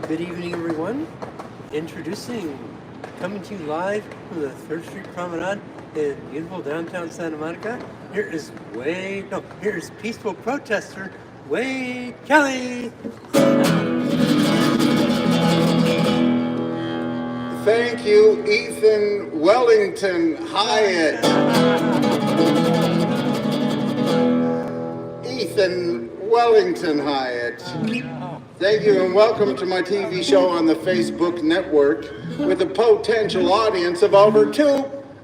Good evening, everyone. Introducing, coming to you live from the 3rd Street Promenade in beautiful downtown Santa Monica. Here is peaceful protester Wade Kelley. Thank you, Ethan Wellington Hyatt. Ethan Wellington Hyatt. Thank you and welcome to my TV show on the Facebook network with a potential audience of over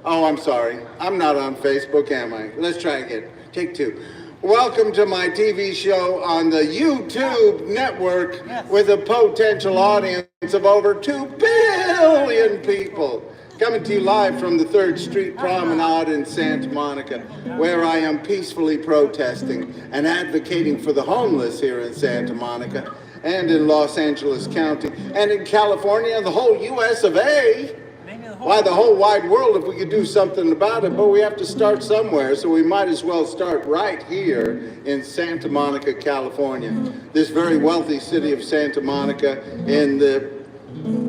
I'm sorry, I'm not on Facebook, am I? Let's try again, take 2. Welcome to my TV show on the YouTube network with a potential audience of over 2 billion people. Coming to you live from the 3rd Street Promenade in Santa Monica, where I am peacefully protesting and advocating for the homeless here in Santa Monica and in Los Angeles County and in California and the whole US of A. Why, the whole wide world if we could do something about it, but we have to start somewhere, so we might as well start right here in Santa Monica, California. This very wealthy city of Santa Monica in the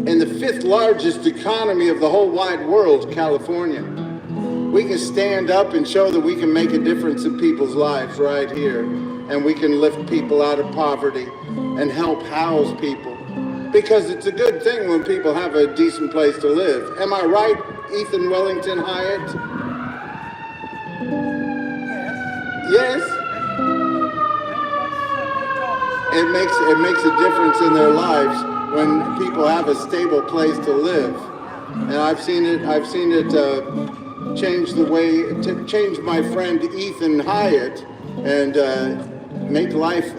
5th largest economy of the whole wide world, California. We can stand up and show that we can make a difference in people's lives right here, and we can lift people out of poverty and help house people. Because it's a good thing when people have a decent place to live. Am I right, Ethan Wellington Hyatt? Yes? It makes a difference in their lives when people have a stable place to live. And I've seen it change my friend Ethan Hyatt and make life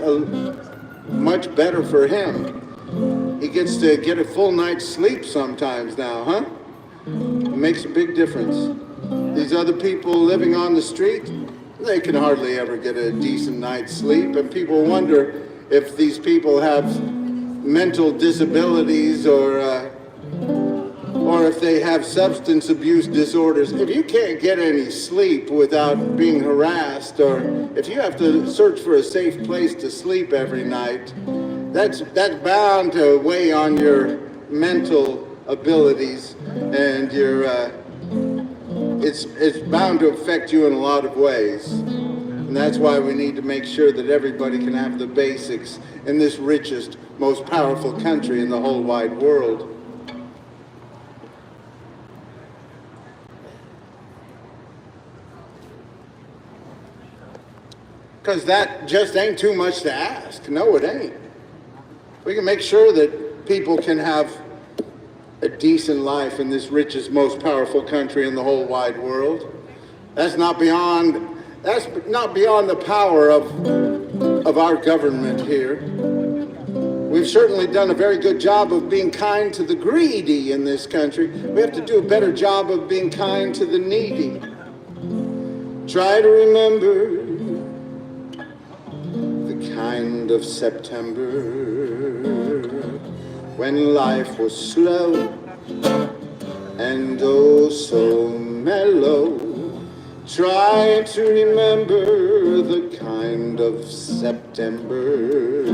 much better for him. He gets to get a full night's sleep sometimes now, huh? It makes a big difference. These other people living on the street, they can hardly ever get a decent night's sleep, and people wonder if these people have mental disabilities or if they have substance abuse disorders. If you can't get any sleep without being harassed, or if you have to search for a safe place to sleep every night, that's bound to weigh on your mental abilities, and it's bound to affect you in a lot of ways. And that's why we need to make sure that everybody can have the basics in this richest, most powerful country in the whole wide world. Because that just ain't too much to ask. No, it ain't. We can make sure that people can have a decent life in this richest, most powerful country in the whole wide world. That's not beyond the power of our government here. We've certainly done a very good job of being kind to the greedy in this country. We have to do a better job of being kind to the needy. Try to remember the kind of September when life was slow and oh so mellow. Try to remember the kind of September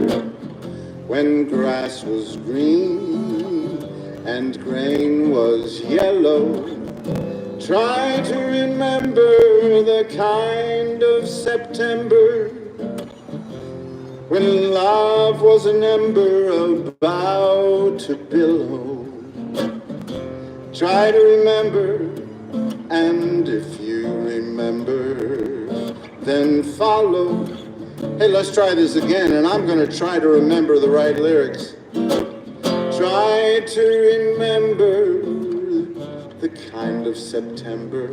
when grass was green and grain was yellow. Try to remember the kind of September when love was an ember about to billow. Try to remember, and if you remember, then follow. Hey, let's try this again, and I'm going to try to remember the right lyrics. Try to remember the kind of September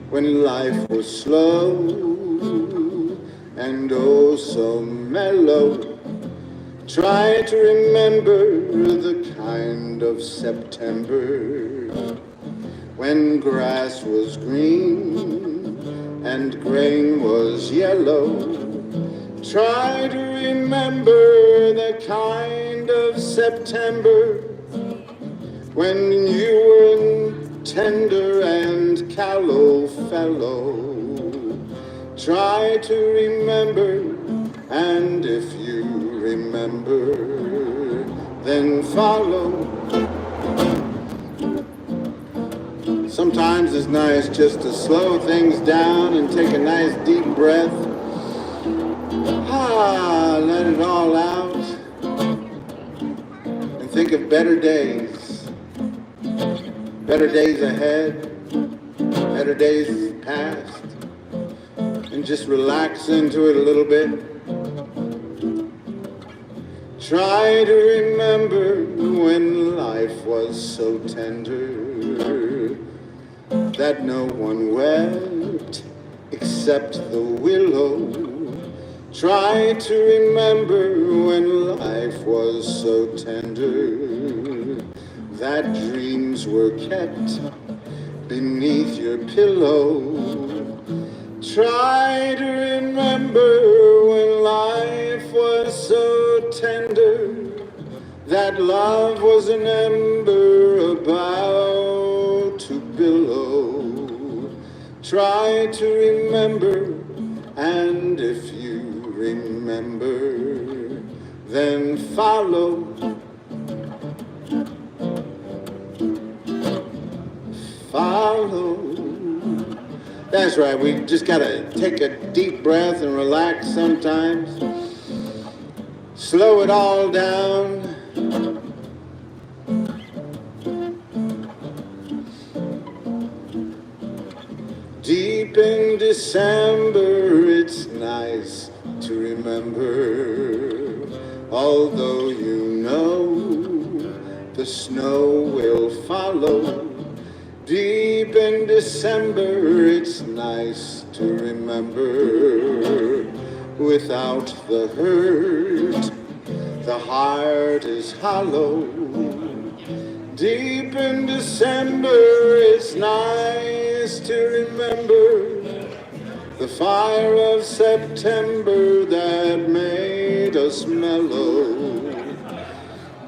when life was slow and oh so mellow. Try to remember the kind of September when grass was green and grain was yellow. Try to remember the kind of September when you were tender and callow fellow. Try to remember, and if you remember, then follow. Sometimes it's nice just to slow things down and take a nice deep breath. Let it all out and think of better days ahead, better days past, and just relax into it a little bit. Try to remember when life was so tender that no one wept except the willow. Try to remember when life was so tender that dreams were kept beneath your pillow. Try to remember when life was so tender that love was an ember about to billow. Try to remember, and if you remember, then follow. Follow. That's right, we just gotta take a deep breath and relax sometimes. Slow it all down. Deep in December, it's nice to remember, although you know the snow will follow. Deep in December, it's nice to remember, without the hurt, the heart is hollow. Deep in December, it's nice to remember the fire of September that made us mellow.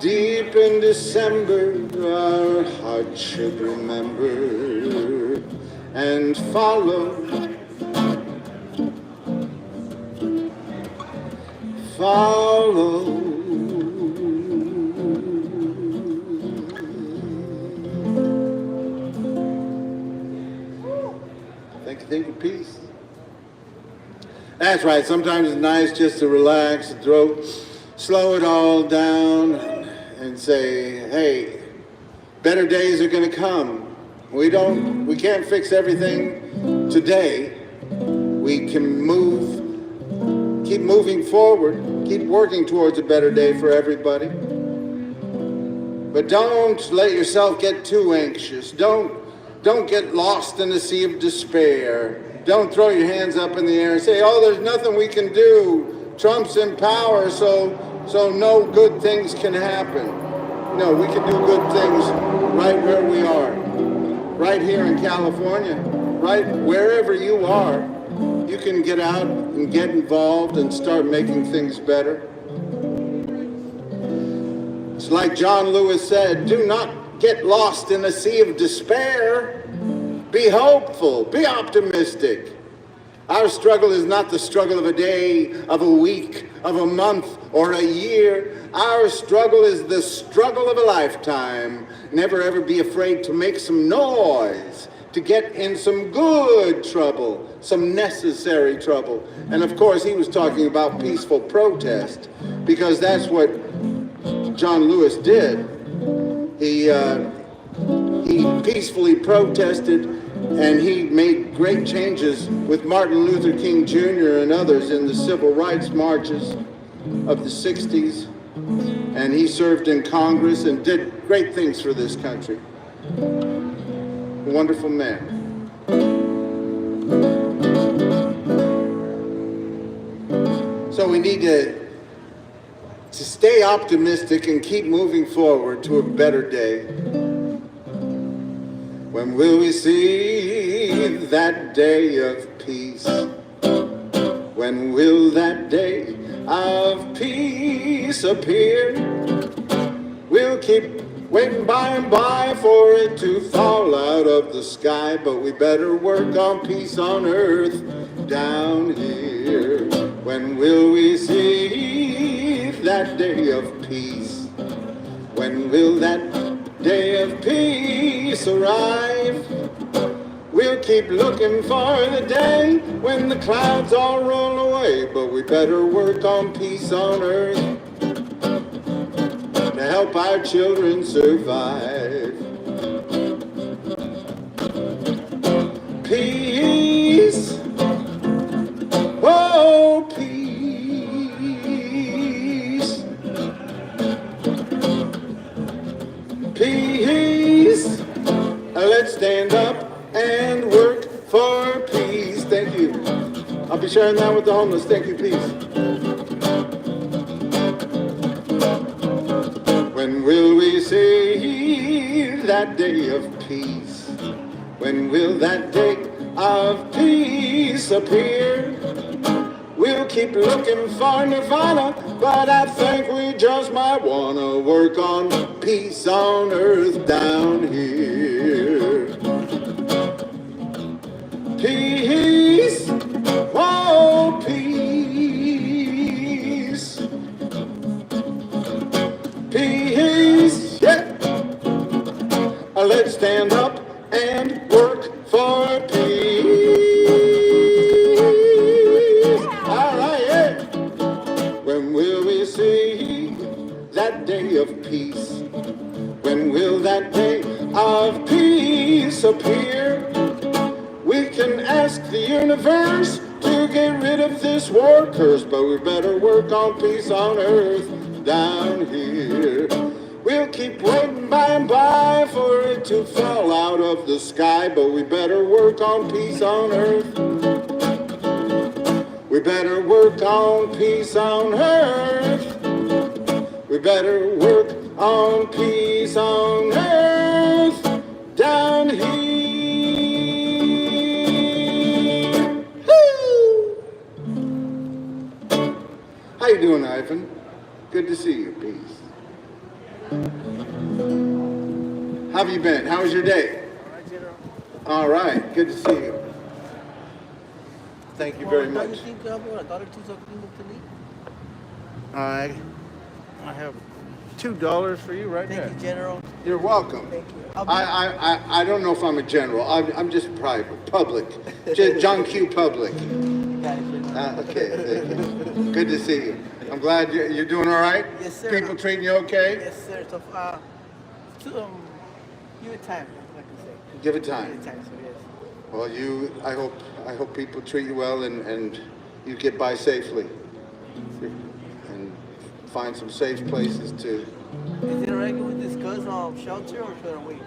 Deep in December, our heart should remember and follow. Follow. Thank you, peace. That's right, sometimes it's nice just to relax the throat, slow it all down, and say, hey, better days are gonna come. We can't fix everything today. We can keep moving forward, keep working towards a better day for everybody. But don't let yourself get too anxious. Don't get lost in the sea of despair. Don't throw your hands up in the air and say, oh, there's nothing we can do. Trump's in power, so no good things can happen. No, we can do good things right where we are. Right here in California, right wherever you are, you can get out and get involved and start making things better. It's like John Lewis said, do not get lost in a sea of despair. Be hopeful, be optimistic. Our struggle is not the struggle of a day, of a week, of a month, or a year. Our struggle is the struggle of a lifetime. Never ever be afraid to make some noise, to get in some good trouble, some necessary trouble. And of course, he was talking about peaceful protest, because that's what John Lewis did. He peacefully protested, and he made great changes with Martin Luther King Jr. and others in the civil rights marches of the 60s. And he served in Congress and did great things for this country. A wonderful man. So we need to stay optimistic and keep moving forward to a better day. When will we see that day of peace? When will that day of peace appear? We'll keep waiting by and by for it to fall out of the sky, but we better work on peace on earth down here. When will we see that day of peace? When will that day of peace arrive? We'll keep looking for the day when the clouds all roll away, but we better work on peace on earth to help our children survive. Peace, oh peace, peace. Let's stand up and work for peace. Thank you. I'll be sharing that with the homeless. Thank you, peace. When will we see that day of peace? When will that day of peace appear? We'll keep looking for nirvana, but I think we just might wanna work on peace on earth down here. Peace, oh peace, peace, yeah. Let's stand up and work for peace. All right, yeah. When will we see that day of peace? When will that day of peace appear? We can ask the universe to get rid of this war curse, but we better work on peace on earth down here. We'll keep waiting by and by for it to fall out of the sky, but we better work on peace on earth. We better work on peace on earth. We better work on peace on earth down here. How you doing, Ivan? Good to see you, peace. How have you been? How was your day? All right, good to see you. Thank you very much. I have $2 for you right there. Thank you, General. You're welcome. Thank you. I don't know if I'm a general. I'm just private, public. John Q. Public. Okay, thank you. Good to see you. I'm glad you're doing all right? Yes, sir. People treating you okay? Yes, sir. So, give it time, like I say. Give it Give time. it time, so yes. Well, I hope people treat you well and you get by safely and find some safe places to. Is it alright if we discuss shelter or should I wait?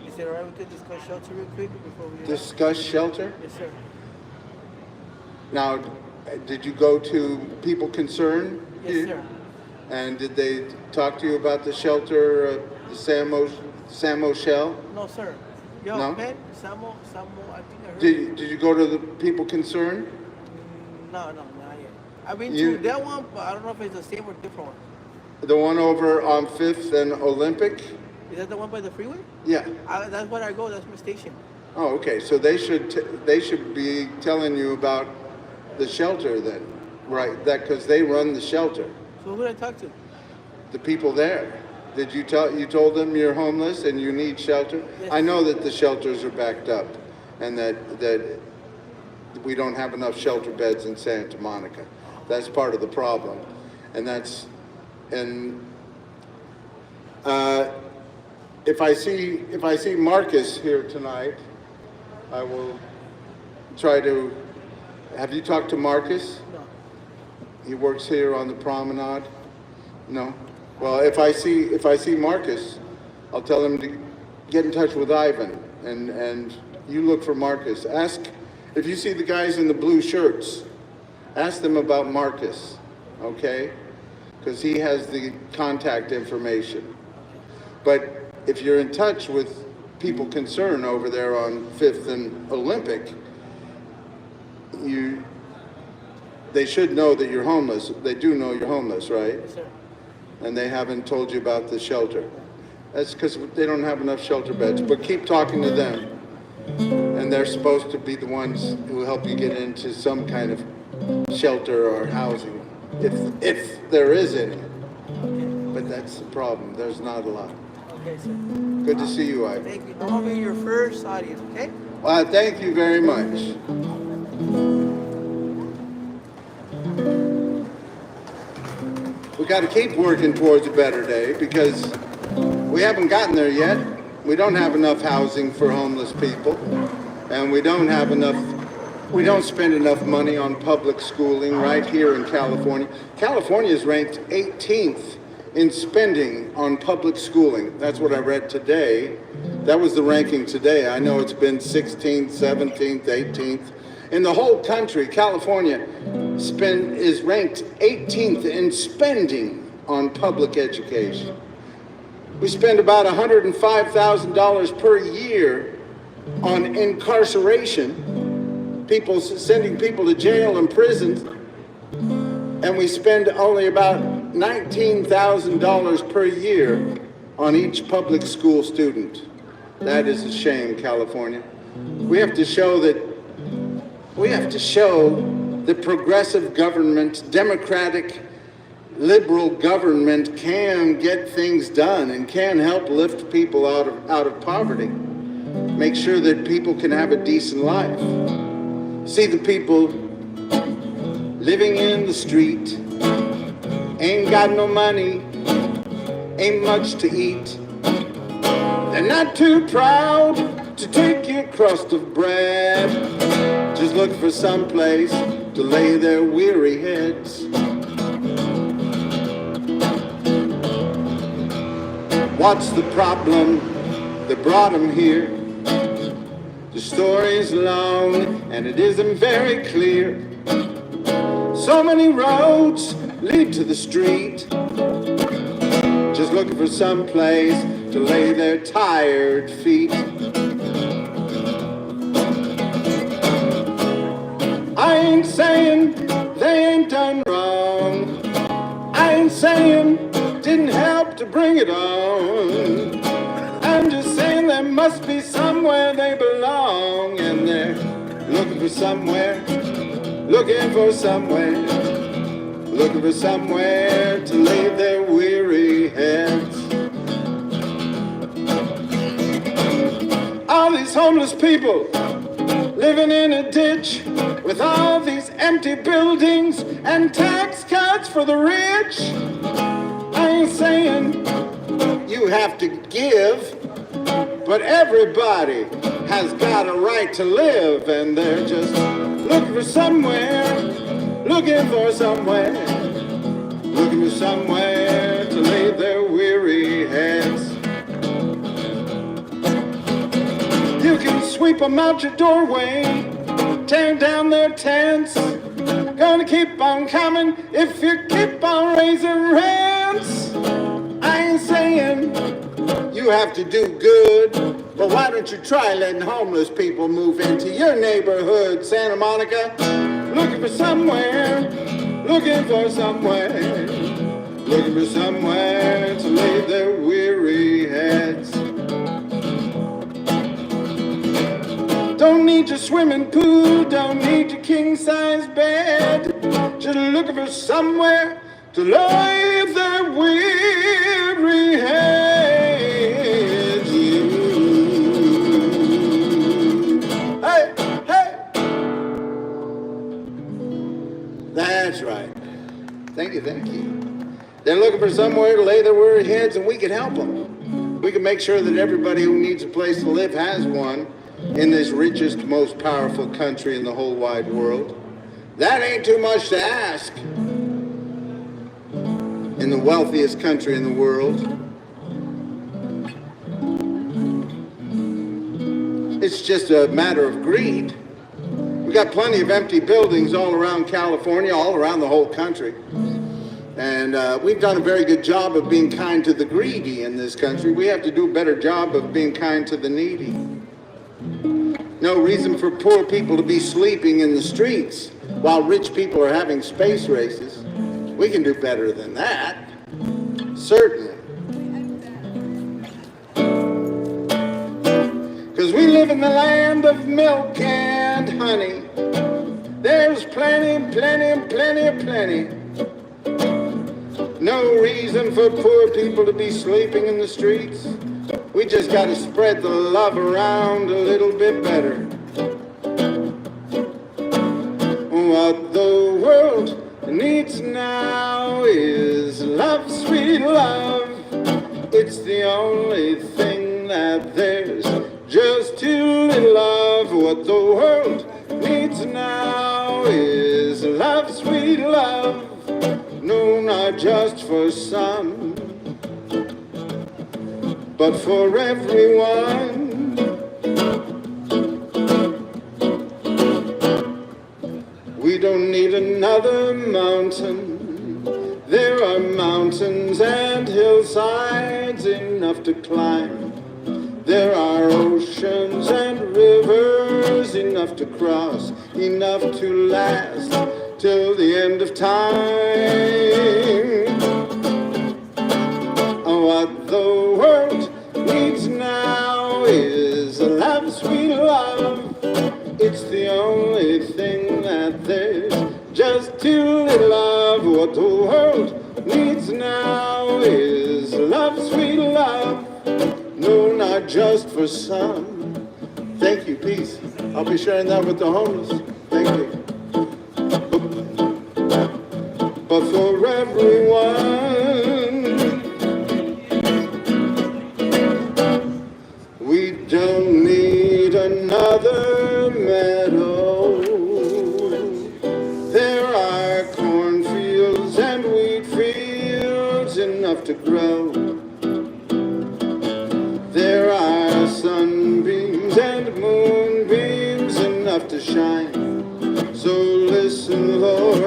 Is it alright we could discuss shelter real quick before we Discuss shelter? Yes, sir. Now, did you go to people concerned? Yes, sir. And did they talk to you about the shelter, the Samo Shell? No, sir. Yo, No? man, Samo, I think I heard. Did you go to the people concerned? No, not yet. I've been You- to that one, but I don't know if it's the same or different one. The one over on 5th and Olympic? Is that the one by the freeway? Yeah. That's where I go. That's my station. Oh, okay. So they should be telling you about the shelter then, right? That because they run the shelter. So who did I talk to? The people there. Did you told them you're homeless and you need shelter? Yes. I know that the shelters are backed up and that we don't have enough shelter beds in Santa Monica. That's part of the problem. And if I see Marcus here tonight, I will try to. Have you talked to Marcus? No. He works here on the promenade. No. Well, if I see Marcus, I'll tell him to get in touch with Ivan, and you look for Marcus. Ask if you see the guys in the blue shirts. Ask them about Marcus, okay? Because he has the contact information. But if you're in touch with people concerned over there on 5th and Olympic, they should know that you're homeless. They do know you're homeless, right? Yes, sir. And they haven't told you about the shelter. That's because they don't have enough shelter beds. But keep talking to them. And they're supposed to be the ones who help you get into some kind of shelter or housing, if there is any. But That's the problem. There's not a lot. Okay, sir. Good to see you, Ivy. Thank you. I'll be your first audience, okay? Well, thank you very much. We got to keep working towards a better day because we haven't gotten there yet. We don't have enough housing for homeless people, and we don't spend enough money on public schooling right here in California. California is ranked 18th in spending on public schooling. That's what I read today. That was the ranking today. I know it's been 16th, 17th, 18th. In the whole country, California is ranked 18th in spending on public education. We spend about $105,000 per year on incarceration, sending people to jail and prisons, and we spend only about $19,000 per year on each public school student. That is a shame, California. We have to show that progressive government, democratic, liberal government can get things done and can help lift people out of poverty. Make sure that people can have a decent life. See the people living in the street, ain't got no money, ain't much to eat. They're not too proud to take your crust of bread. Just look for some place to lay their weary heads. What's the problem that brought them here? The story's long and it isn't very clear. So many roads lead to the street. Just looking for some place to lay their tired feet. I ain't saying they ain't done wrong. I ain't saying didn't help to bring it on. I'm just saying there must be somewhere they belong, and they're looking for somewhere, looking for somewhere, looking for somewhere to lay their weary heads. All these homeless people living in a ditch with all these empty buildings and tax cuts for the rich. I ain't saying you have to give, but everybody has got a right to live, and they're just looking for somewhere, looking for somewhere, looking for somewhere to lay their weary heads. You can sweep them out your doorway, tearing down their tents. Gonna keep on coming if you keep on raising rents. I ain't saying you have to do good, but why don't you try letting homeless people move into your neighborhood, Santa Monica? Looking for somewhere, looking for somewhere, looking for somewhere to lay their weary heads. Don't need your swimming pool, don't need your king-size bed. Just looking for somewhere to lay their weary heads. Hey, hey! That's right. Thank you, thank you. They're looking for somewhere to lay their weary heads, and we can help them. We can make sure that everybody who needs a place to live has one in this richest, most powerful country in the whole wide world. That ain't too much to ask. In the wealthiest country in the world. It's just a matter of greed. We got plenty of empty buildings all around California, all around the whole country. And we've done a very good job of being kind to the greedy in this country. We have to do a better job of being kind to the needy. No reason for poor people to be sleeping in the streets while rich people are having space races. We can do better than that. Certainly. Because we live in the land of milk and honey. There's plenty, plenty, plenty, plenty. No reason for poor people to be sleeping in the streets. We just gotta spread the love around a little bit better. What the world needs now is love, sweet love. It's the only thing that there's just too little of. What the world needs now is love, sweet love. No, not just for some, but for everyone. We don't need another mountain. There are mountains and hillsides enough to climb. There are oceans and rivers enough to cross, enough to last till the end of time. What the world needs now is love, sweet love. It's the only thing that there's just too little of. What the world needs now is love, sweet love. No, not just for some. Thank you, peace. I'll be sharing that with the homeless. Thank you. But for everyone, we don't need another meadow. There are cornfields and wheat fields enough to grow. There are sunbeams and moonbeams enough to shine. So listen, Lord,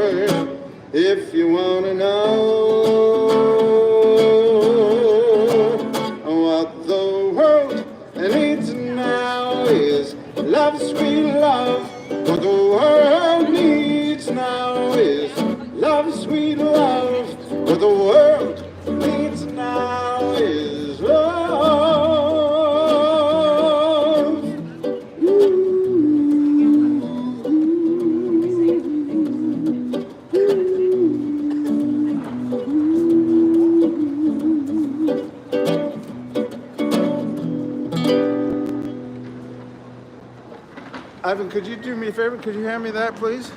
if you want to know what the world needs now is love, sweet love. What the world needs now is love, sweet love. What the world needs now is love. Ivan, could you do me a favor? Could you hand me that, please?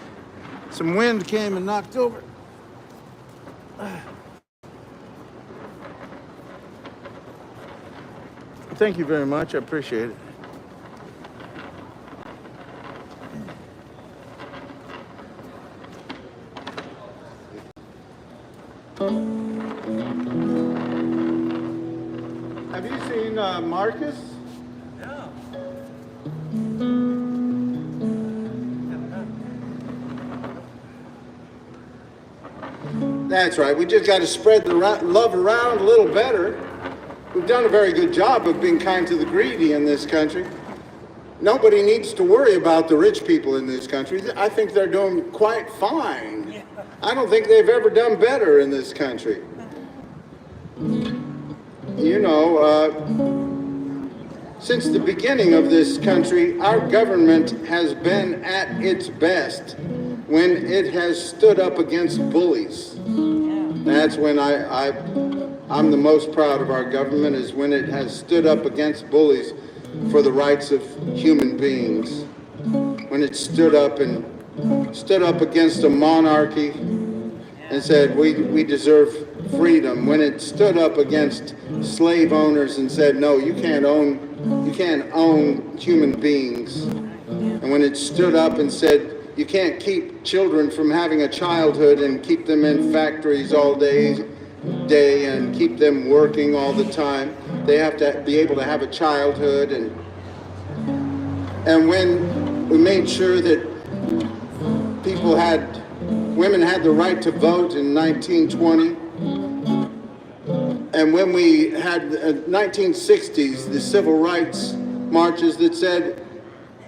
Some wind came and knocked over. Thank you very much. I appreciate it. Have you seen Marcus? That's right. We just got to spread the love around a little better. We've done a very good job of being kind to the greedy in this country. Nobody needs to worry about the rich people in this country. I think they're doing quite fine. I don't think they've ever done better in this country. You know, since the beginning of this country, our government has been at its best when it has stood up against bullies. That's when I'm the most proud of our government, is when it has stood up against bullies for the rights of human beings. When it stood up against a monarchy and said we deserve freedom. When it stood up against slave owners and said no, you can't own human beings. And when it stood up and said you can't keep children from having a childhood and keep them in factories all day and keep them working all the time. They have to be able to have a childhood. And when we made sure that women had the right to vote in 1920, and when we had 1960s, the civil rights marches that said,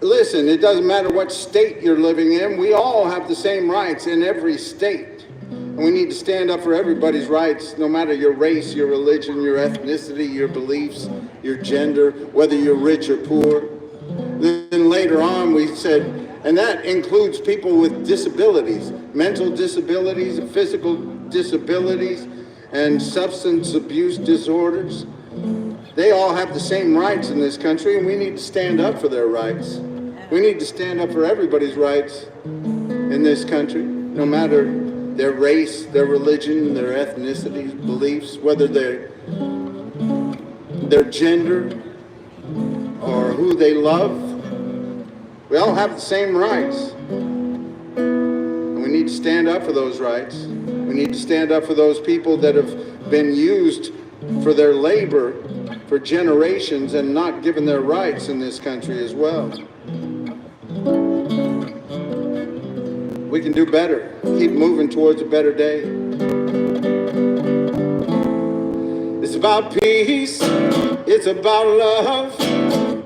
listen, it doesn't matter what state you're living in, we all have the same rights in every state. And we need to stand up for everybody's rights, no matter your race, your religion, your ethnicity, your beliefs, your gender, whether you're rich or poor. Then later on we said, and that includes people with disabilities, mental disabilities, physical disabilities, and substance abuse disorders. They all have the same rights in this country, and we need to stand up for their rights. We need to stand up for everybody's rights in this country, no matter their race, their religion, their ethnicity, beliefs, whether their gender or who they love. We all have the same rights. And we need to stand up for those rights. We need to stand up for those people that have been used for their labor for generations and not given their rights in this country as well. We can do better. Keep moving towards a better day. It's about peace. It's about love.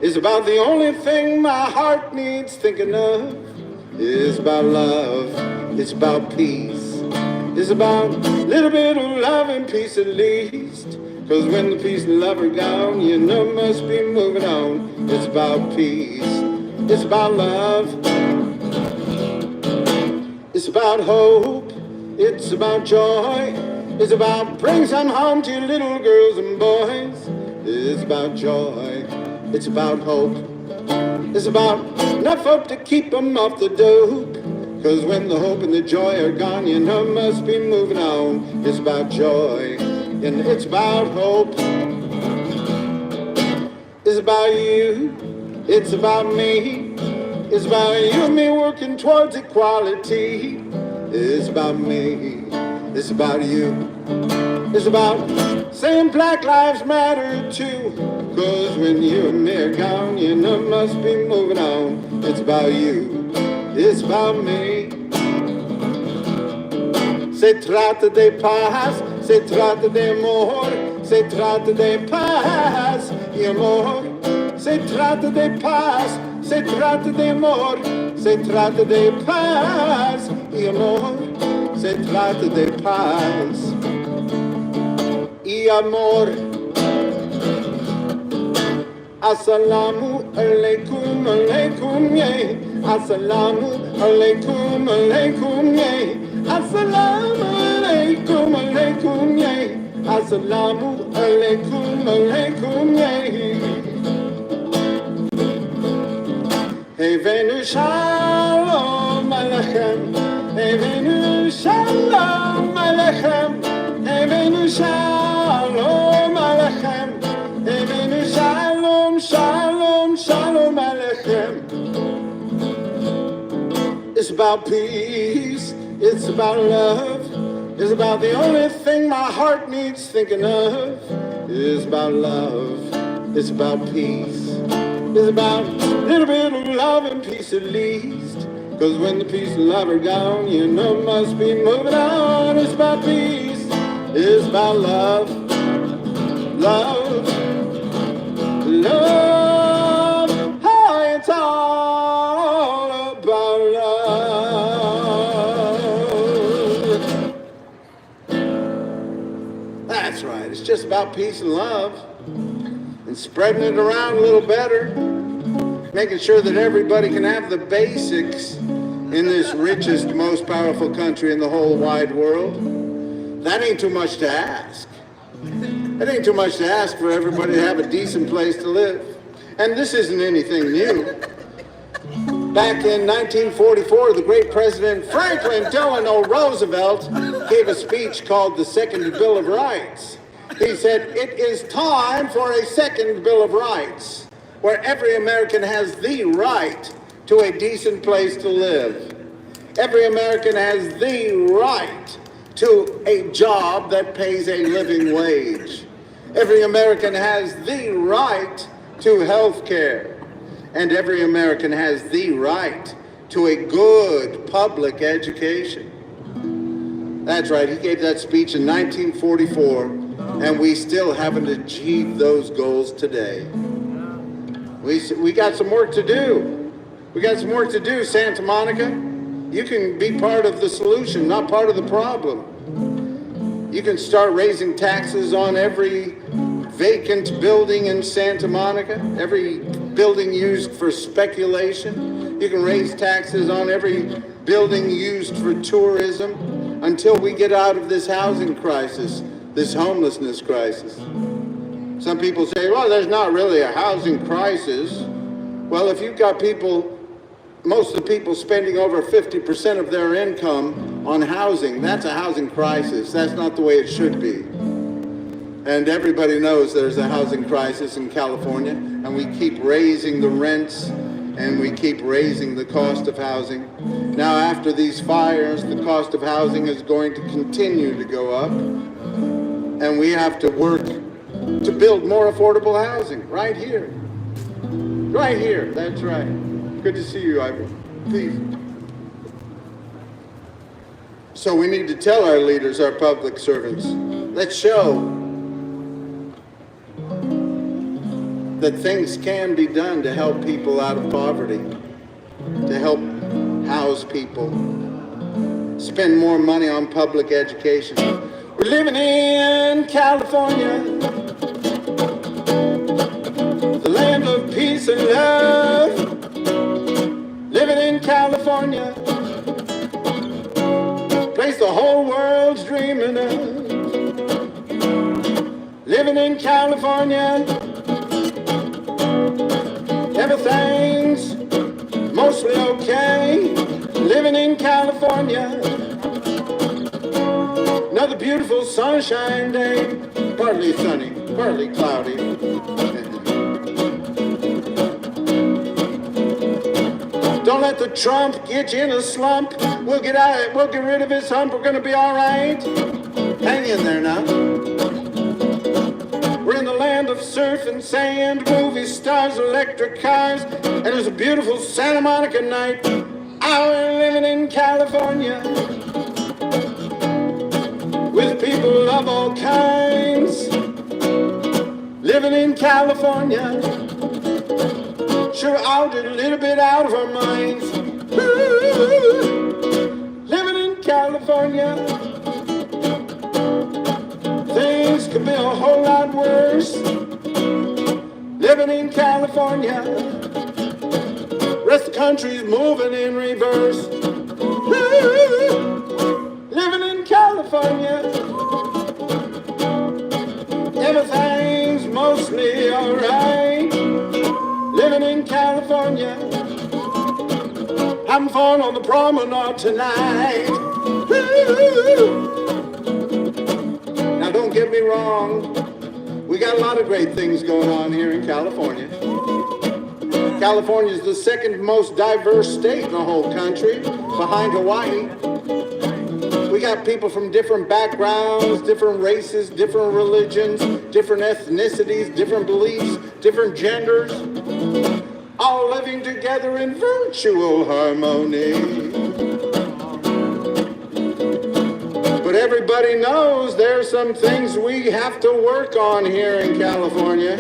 It's about the only thing my heart needs thinking of. It's about love. It's about peace. It's about a little bit of love and peace at least. Cause when the peace and love are gone, you know must be moving on. It's about peace. It's about love. It's about hope. It's about joy. It's about bring some home to your little girls and boys. It's about joy. It's about hope. It's about enough hope to keep them off the dope. Cause when the hope and the joy are gone, you know must be moving on. It's about joy. And it's about hope. It's about you. It's about me. It's about you and me working towards equality. It's about me. It's about you. It's about saying Black Lives Matter too. Cause when you and me are gone, you know must be moving on. It's about you. It's about me. Se trata de paz, se trata de amor, se trata de paz y amor. Se trata de paz, se trata de amor, se trata de paz y amor. Se trata de paz y amor. Assalamu alaikum, alaikum, yeah. Assalamu alaikum, alaikum, yeah. Assalamu alaikum, alaikum, yeah. Assalamu alaikum, alaikum, yeah. Evenu shalom aleichem, Evenu shalom aleichem, Evenu shalom aleichem, Evenu shalom, shalom, shalom aleichem. It's about peace. It's about love. It's about the only thing my heart needs thinking of. It's about love. It's about peace. It's about a little bit of love and peace at least. Cause when the peace and love are gone, you know must be moving on. It's about peace. It's about love. Love. Love. Oh, it's all about love. That's right. It's just about peace and love. And spreading it around a little better. Making sure that everybody can have the basics in this richest, most powerful country in the whole wide world. That ain't too much to ask. It ain't too much to ask for everybody to have a decent place to live. And this isn't anything new. Back in 1944, the great President Franklin Delano Roosevelt gave a speech called the Second Bill of Rights. He said, "It is time for a second Bill of Rights, where every American has the right to a decent place to live. Every American has the right to a job that pays a living wage. Every American has the right to health care. And every American has the right to a good public education." That's right, he gave that speech in 1944, and we still haven't achieved those goals today. We got some work to do. We got some work to do, Santa Monica. You can be part of the solution, not part of the problem. You can start raising taxes on every vacant building in Santa Monica, every building used for speculation. You can raise taxes on every building used for tourism until we get out of this housing crisis this homelessness crisis. Some people say, well, there's not really a housing crisis. Well, if you've got people, most of the people spending over 50% of their income on housing, that's a housing crisis. That's not the way it should be. And everybody knows there's a housing crisis in California, and we keep raising the rents, and we keep raising the cost of housing. Now, after these fires, the cost of housing is going to continue to go up, and we have to work to build more affordable housing right here. Right here, that's right. Good to see you, Ivor. Please. So we need to tell our leaders, our public servants, let's show that things can be done to help people out of poverty, to help house people, spend more money on public education. We're living in California, the land of peace and love. Living in California, place the whole world's dreaming of. Living in California, everything's mostly okay. Living in California, another beautiful sunshine day. Partly sunny, partly cloudy. Don't let the Trump get you in a slump. We'll get rid of his hump. We're gonna be all right. Hang in there now. We're in the land of surf and sand, movie stars, electric cars, and there's a beautiful Santa Monica night. We're living in California with people of all kinds. Living in California, sure out a little bit out of our minds. Living in California, things could be a whole lot worse. Living in California, rest of the country's moving in reverse. Living in California, everything's mostly alright. Living in California, having fun on the promenade tonight. Now don't get me wrong, we got a lot of great things going on here in California. California is the second most diverse state in the whole country, behind Hawaii. We got people from different backgrounds, different races, different religions, different ethnicities, different beliefs, different genders, all living together in virtual harmony. But everybody knows there's some things we have to work on here in California.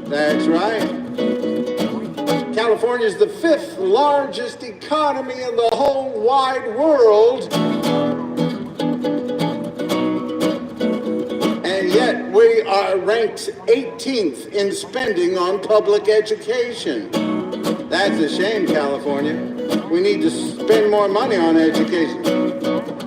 That's right. California is the 5th largest economy in the whole wide world. And yet we are ranked 18th in spending on public education. That's a shame, California. We need to spend more money on education.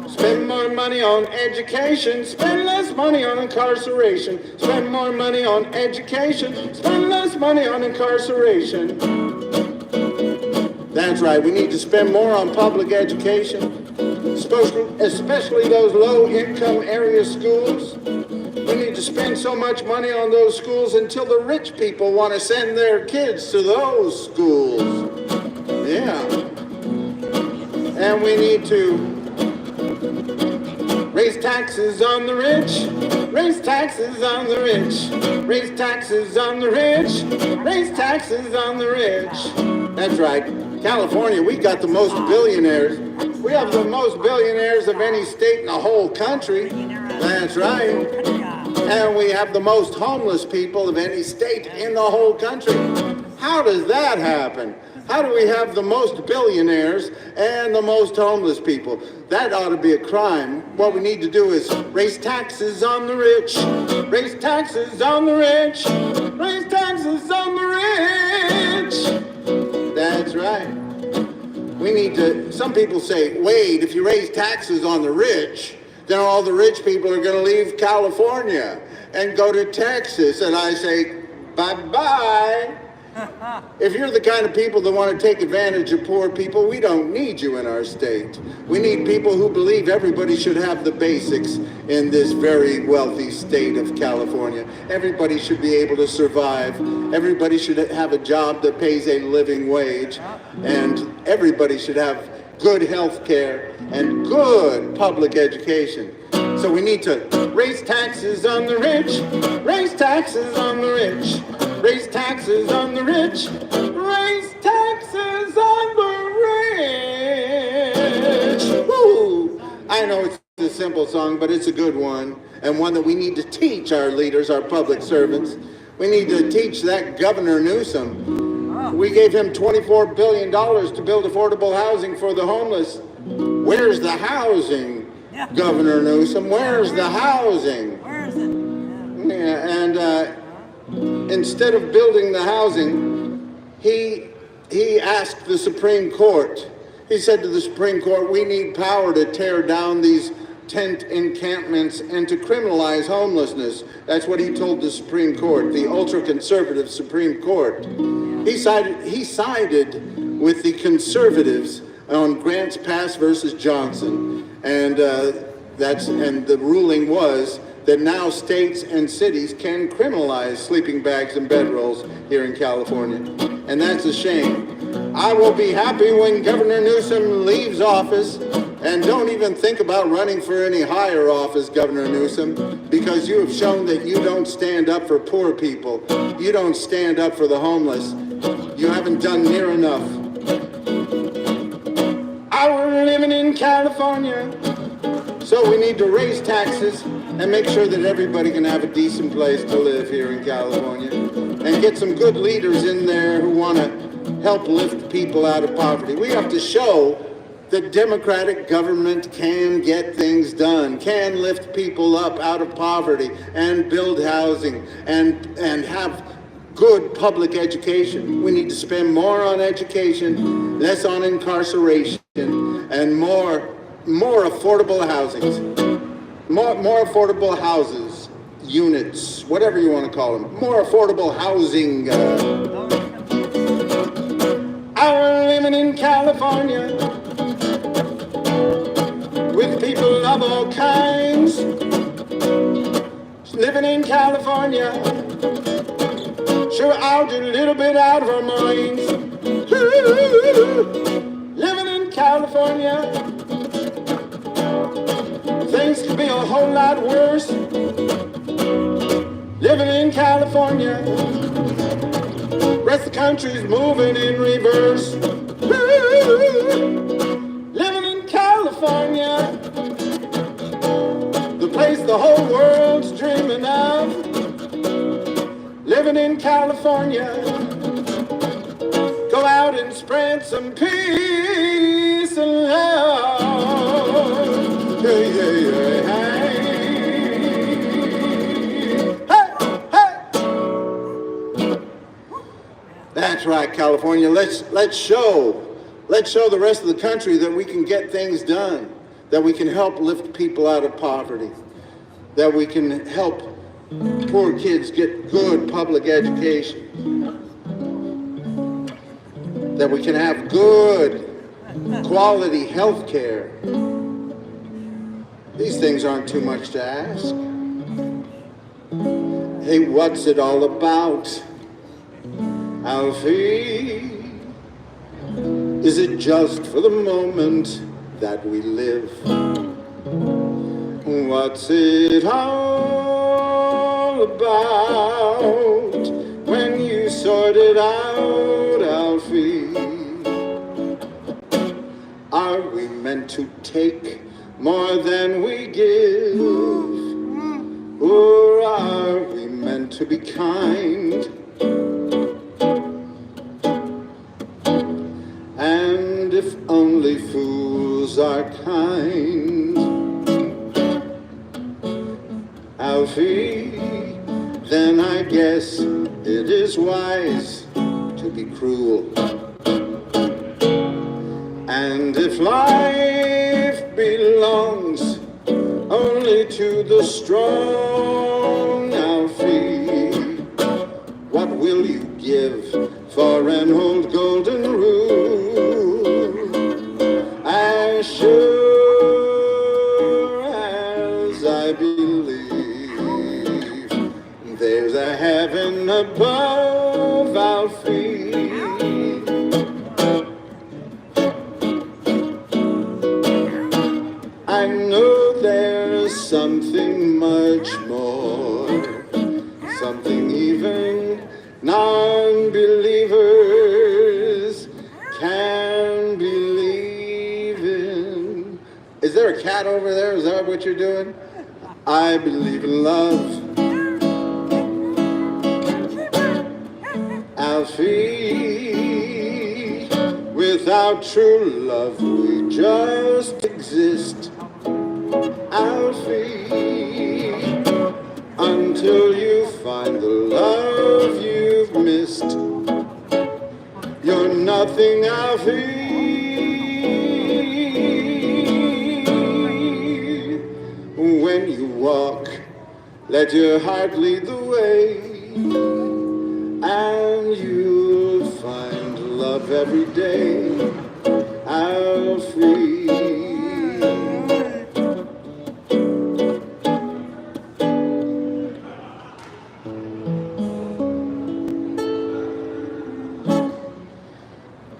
Spend more money on education, spend less money on incarceration. Spend more money on education, spend less money on incarceration. That's right, we need to spend more on public education, especially those low-income area schools. We need to spend so much money on those schools until the rich people want to send their kids to those schools. Yeah. And we need to raise taxes on the rich, raise taxes on the rich, raise taxes on the rich, raise taxes on the rich. That's right. California, we got the most billionaires. We have the most billionaires of any state in the whole country. That's right. And we have the most homeless people of any state in the whole country. How does that happen? How do we have the most billionaires and the most homeless people? That ought to be a crime. What we need to do is raise taxes on the rich, raise taxes on the rich, raise taxes on the rich. That's right. We need to, some people say, Wade, if you raise taxes on the rich, then all the rich people are going to leave California and go to Texas. And I say, bye-bye. If you're the kind of people that want to take advantage of poor people, we don't need you in our state. We need people who believe everybody should have the basics in this very wealthy state of California. Everybody should be able to survive. Everybody should have a job that pays a living wage. And everybody should have good health care and good public education. So we need to raise taxes on the rich, raise taxes on the rich, raise taxes on the rich, raise taxes on the rich. Woo! I know it's a simple song, but it's a good one, and one that we need to teach our leaders, our public servants. We need to teach that Governor Newsom. We gave him $24 billion to build affordable housing for the homeless. Where's the housing? Governor Newsom, where's the housing? Where is it? Yeah, and instead of building the housing, he asked the Supreme Court. He said to the Supreme Court, we need power to tear down these tent encampments and to criminalize homelessness. That's what he told the Supreme Court, the ultra-conservative Supreme Court. He sided with the conservatives on Grants Pass versus Johnson. And the ruling was that now states and cities can criminalize sleeping bags and bedrolls here in California. And that's a shame. I will be happy when Governor Newsom leaves office, and don't even think about running for any higher office, Governor Newsom, because you have shown that you don't stand up for poor people. You don't stand up for the homeless. You haven't done near enough. We're living in California, so we need to raise taxes and make sure that everybody can have a decent place to live here in California, and get some good leaders in there who want to help lift people out of poverty. We have to show that democratic government can get things done, can lift people up out of poverty and build housing and have good public education. We need to spend more on education, less on incarceration, and more affordable housings, more affordable houses, units, whatever you want to call them, more affordable housing. We're living in California with people of all kinds, living in California. Sure, out a little bit out of our minds. Living in California, things could be a whole lot worse. Living in California, rest of the country's moving in reverse. Living in California, the place the whole world's dreaming of. Living in California, go out and spread some peace and love. Hey, hey, hey, hey. Hey, hey. That's right, California. Let's show the rest of the country that we can get things done, that we can help lift people out of poverty, that we can help poor kids get good public education, that we can have good quality health care. These things aren't too much to ask. Hey, what's it all about, Alfie? Is it just for the moment that we live? What's it all about when you sort it out, Alfie? Are we meant to take more than we give? Or are we meant to be kind? And if only fools are kind, Alfie, then I guess it is wise to be cruel. And if life belongs to the strong, Alfie. What will you give for an old golden rule? As sure as I believe there's a heaven above, Alfie. I know there's something much more, something even non-believers can believe in. Is there a cat over there? Is that what you're doing? I believe in love, Alfie. Without true love, we just exist, Alfie, until you find the love you've missed. You're nothing, Alfie. When you walk, let your heart lead the way, and you'll find love every day, Alfie.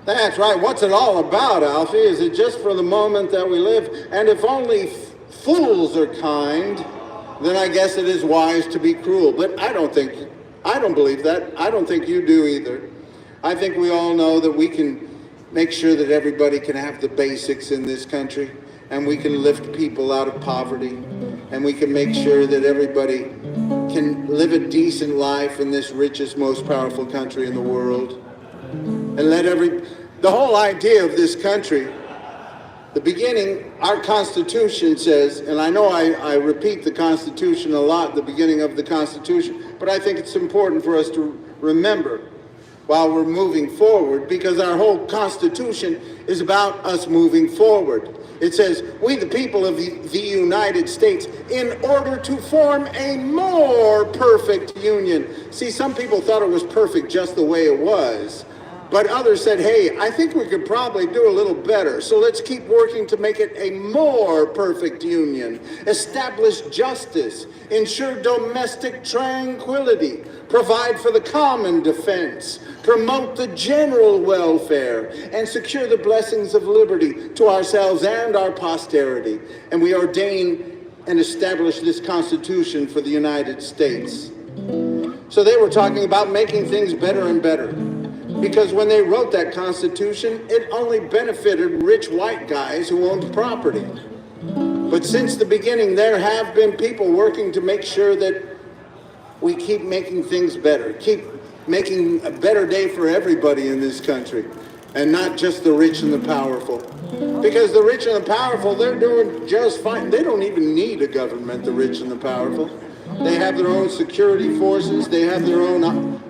That's right. What's it all about, Alfie? Is it just for the moment that we live? And if only fools are kind, then I guess it is wise to be cruel. But I don't believe that. I don't think you do either. I think we all know that we can make sure that everybody can have the basics in this country, and we can lift people out of poverty, and we can make sure that everybody can live a decent life in this richest, most powerful country in the world. And the whole idea of this country, the beginning, our Constitution says, and I know I repeat the Constitution a lot, the beginning of the Constitution, but I think it's important for us to remember while we're moving forward, because our whole Constitution is about us moving forward. It says, we the people of the United States, in order to form a more perfect union. See, some people thought it was perfect just the way it was. But others said, hey, I think we could probably do a little better. So let's keep working to make it a more perfect union. Establish justice, ensure domestic tranquility, provide for the common defense, promote the general welfare, and secure the blessings of liberty to ourselves and our posterity. And we ordain and establish this Constitution for the United States. So they were talking about making things better and better. Because when they wrote that Constitution, it only benefited rich white guys who owned property. But since the beginning, there have been people working to make sure that we keep making things better, keep making a better day for everybody in this country, and not just the rich and the powerful. Because the rich and the powerful, they're doing just fine. They don't even need a government, the rich and the powerful. They have their own security forces, they have their own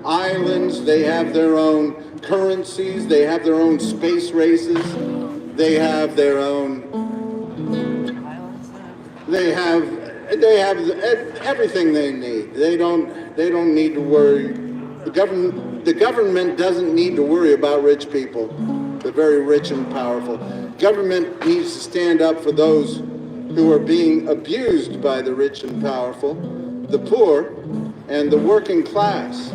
islands, they have their own currencies, they have their own space races, they have their own, they have everything they need. They don't need to worry. The government doesn't need to worry about rich people, the very rich and powerful. Government needs to stand up for those who are being abused by the rich and powerful, the poor, and the working class.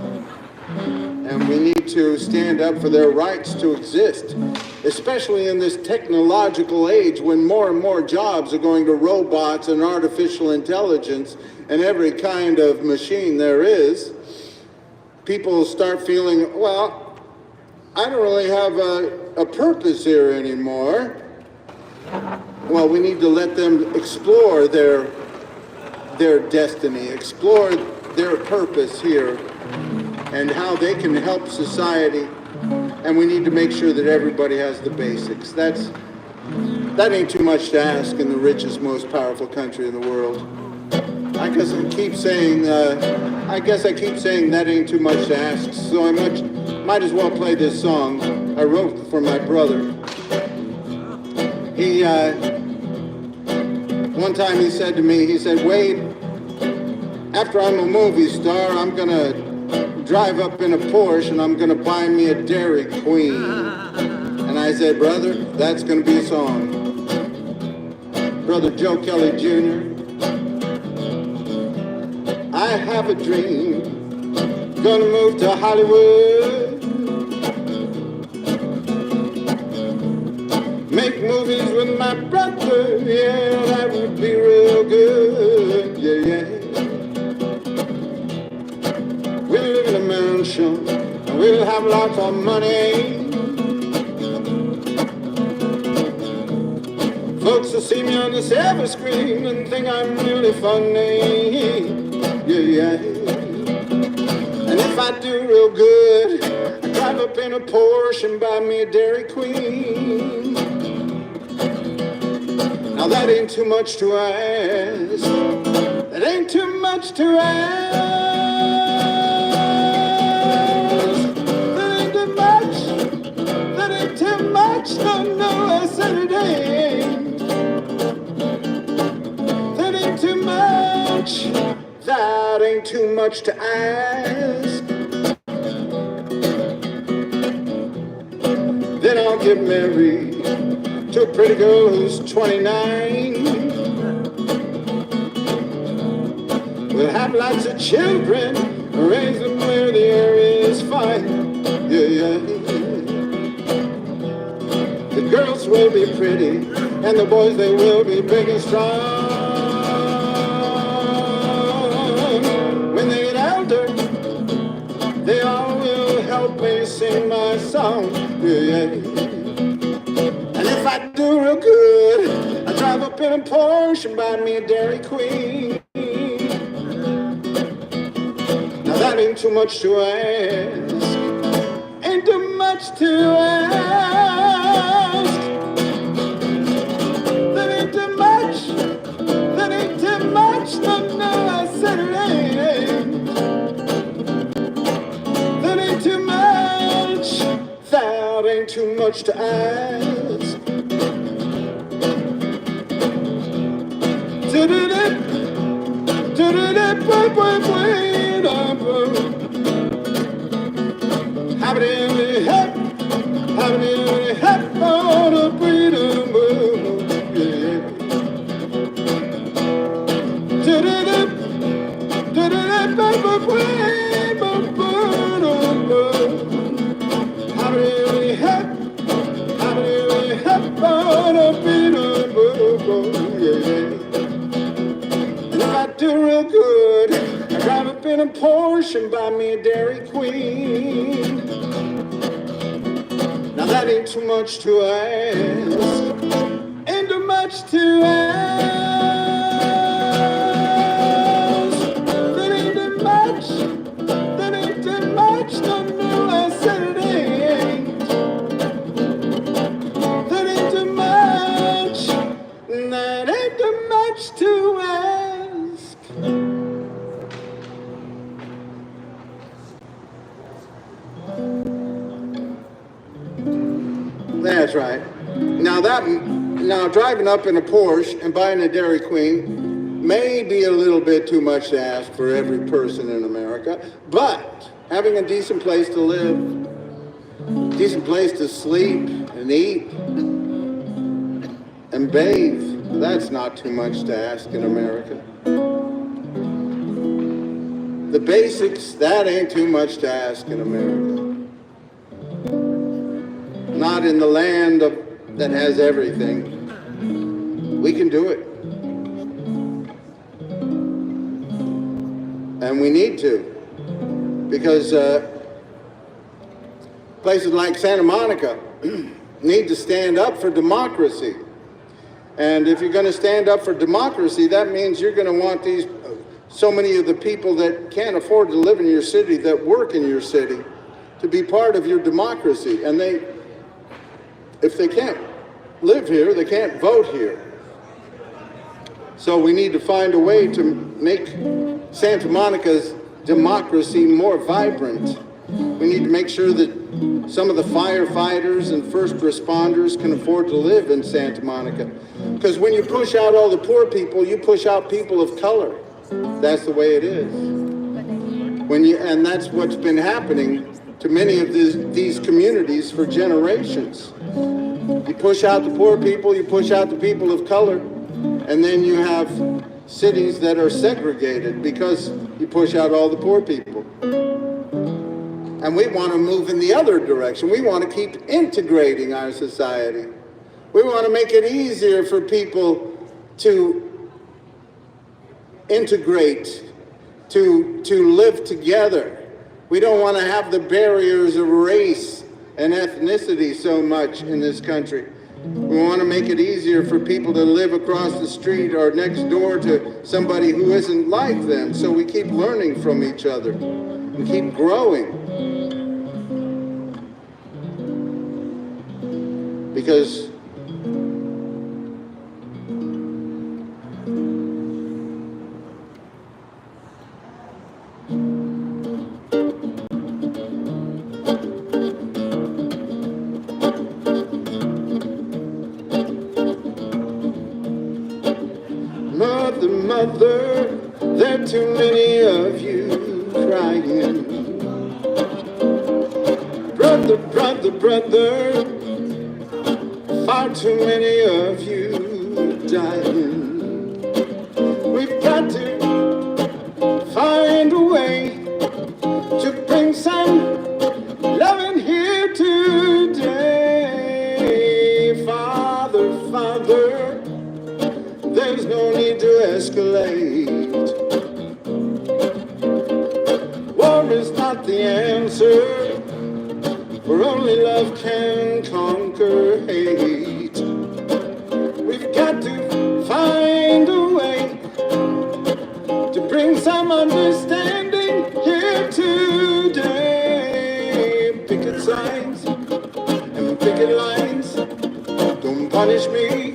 And we need to stand up for their rights to exist, especially in this technological age when more and more jobs are going to robots and artificial intelligence and every kind of machine there is. People start feeling, well, I don't really have a purpose here anymore. Well, we need to let them explore their destiny, explore their purpose here and how they can help society. And we need to make sure that everybody has the basics. That ain't too much to ask in the richest, most powerful country in the world. I guess I keep saying that ain't too much to ask, so I might as well play this song I wrote for my brother. One time he said to me, he said, Wade, after I'm a movie star, I'm gonna drive up in a Porsche and I'm gonna buy me a Dairy Queen. And I said, brother, that's gonna be a song. Brother Joe Kelley Jr., I have a dream, gonna move to Hollywood, make movies with my brother, yeah, that would be real good, yeah, yeah. We'll live in a mansion, and we'll have lots of money. Folks will see me on the silver screen and think I'm really funny, yeah, yeah. And if I do real good, I drive up in a Porsche and buy me a Dairy Queen. Now that ain't too much to ask. That ain't too much to ask. That ain't too much. That ain't too much. No, no, I said it ain't. That ain't too much. That ain't too much to ask. Then I'll get married to a pretty girl who's 29. We'll have lots of children, raise them where the air is fine. Yeah, yeah. The girls will be pretty, and the boys, they will be big and strong. When they get older, they all will help me sing my song. Yeah, yeah. And if I do real good, I drive up in a Porsche and buy me a Dairy Queen. Now that ain't too much to ask. Ain't too much to ask. That ain't too much. That ain't too much. No, no, I said it ain't. That ain't too much. That ain't too much to ask. And if I do real good, I drive up in a Porsche and buy me a Dairy Queen. Now that ain't too much to ask. Ain't too much to ask. That ain't too much. That ain't too much. No, no, I said it ain't. That ain't too much. That ain't too much to ask. That's right. Now driving up in a Porsche and buying a Dairy Queen may be a little bit too much to ask for every person in America, but having a decent place to live, decent place to sleep and eat and bathe, that's not too much to ask in America. The basics, that ain't too much to ask in America. Not in the land that has everything. We can do it. And we need to. Because places like Santa Monica need to stand up for democracy. And if you're going to stand up for democracy, that means you're going to want these, so many of the people that can't afford to live in your city, that work in your city, to be part of your democracy. And if they can't live here, they can't vote here. So we need to find a way to make Santa Monica's democracy more vibrant We need to make sure that some of the firefighters and first responders can afford to live in Santa Monica. Because when you push out all the poor people, you push out people of color. That's the way it is. And that's what's been happening to many of these communities for generations. You push out the poor people, you push out the people of color, and then you have cities that are segregated because you push out all the poor people. And we want to move in the other direction. We want to keep integrating our society. We want to make it easier for people to integrate, to live together. We don't want to have the barriers of race and ethnicity so much in this country. We want to make it easier for people to live across the street or next door to somebody who isn't like them. So we keep learning from each other and keep growing. Because Mother, there are too many of you crying. Brother, brother, brother, far too many of you dying. We've got to find a way to bring some loving here today. Father, Father, there's no need to escalate. War is not the answer, for only love can conquer hate. We've got to find a way to bring some understanding here today. Picket signs and picket lines don't punish me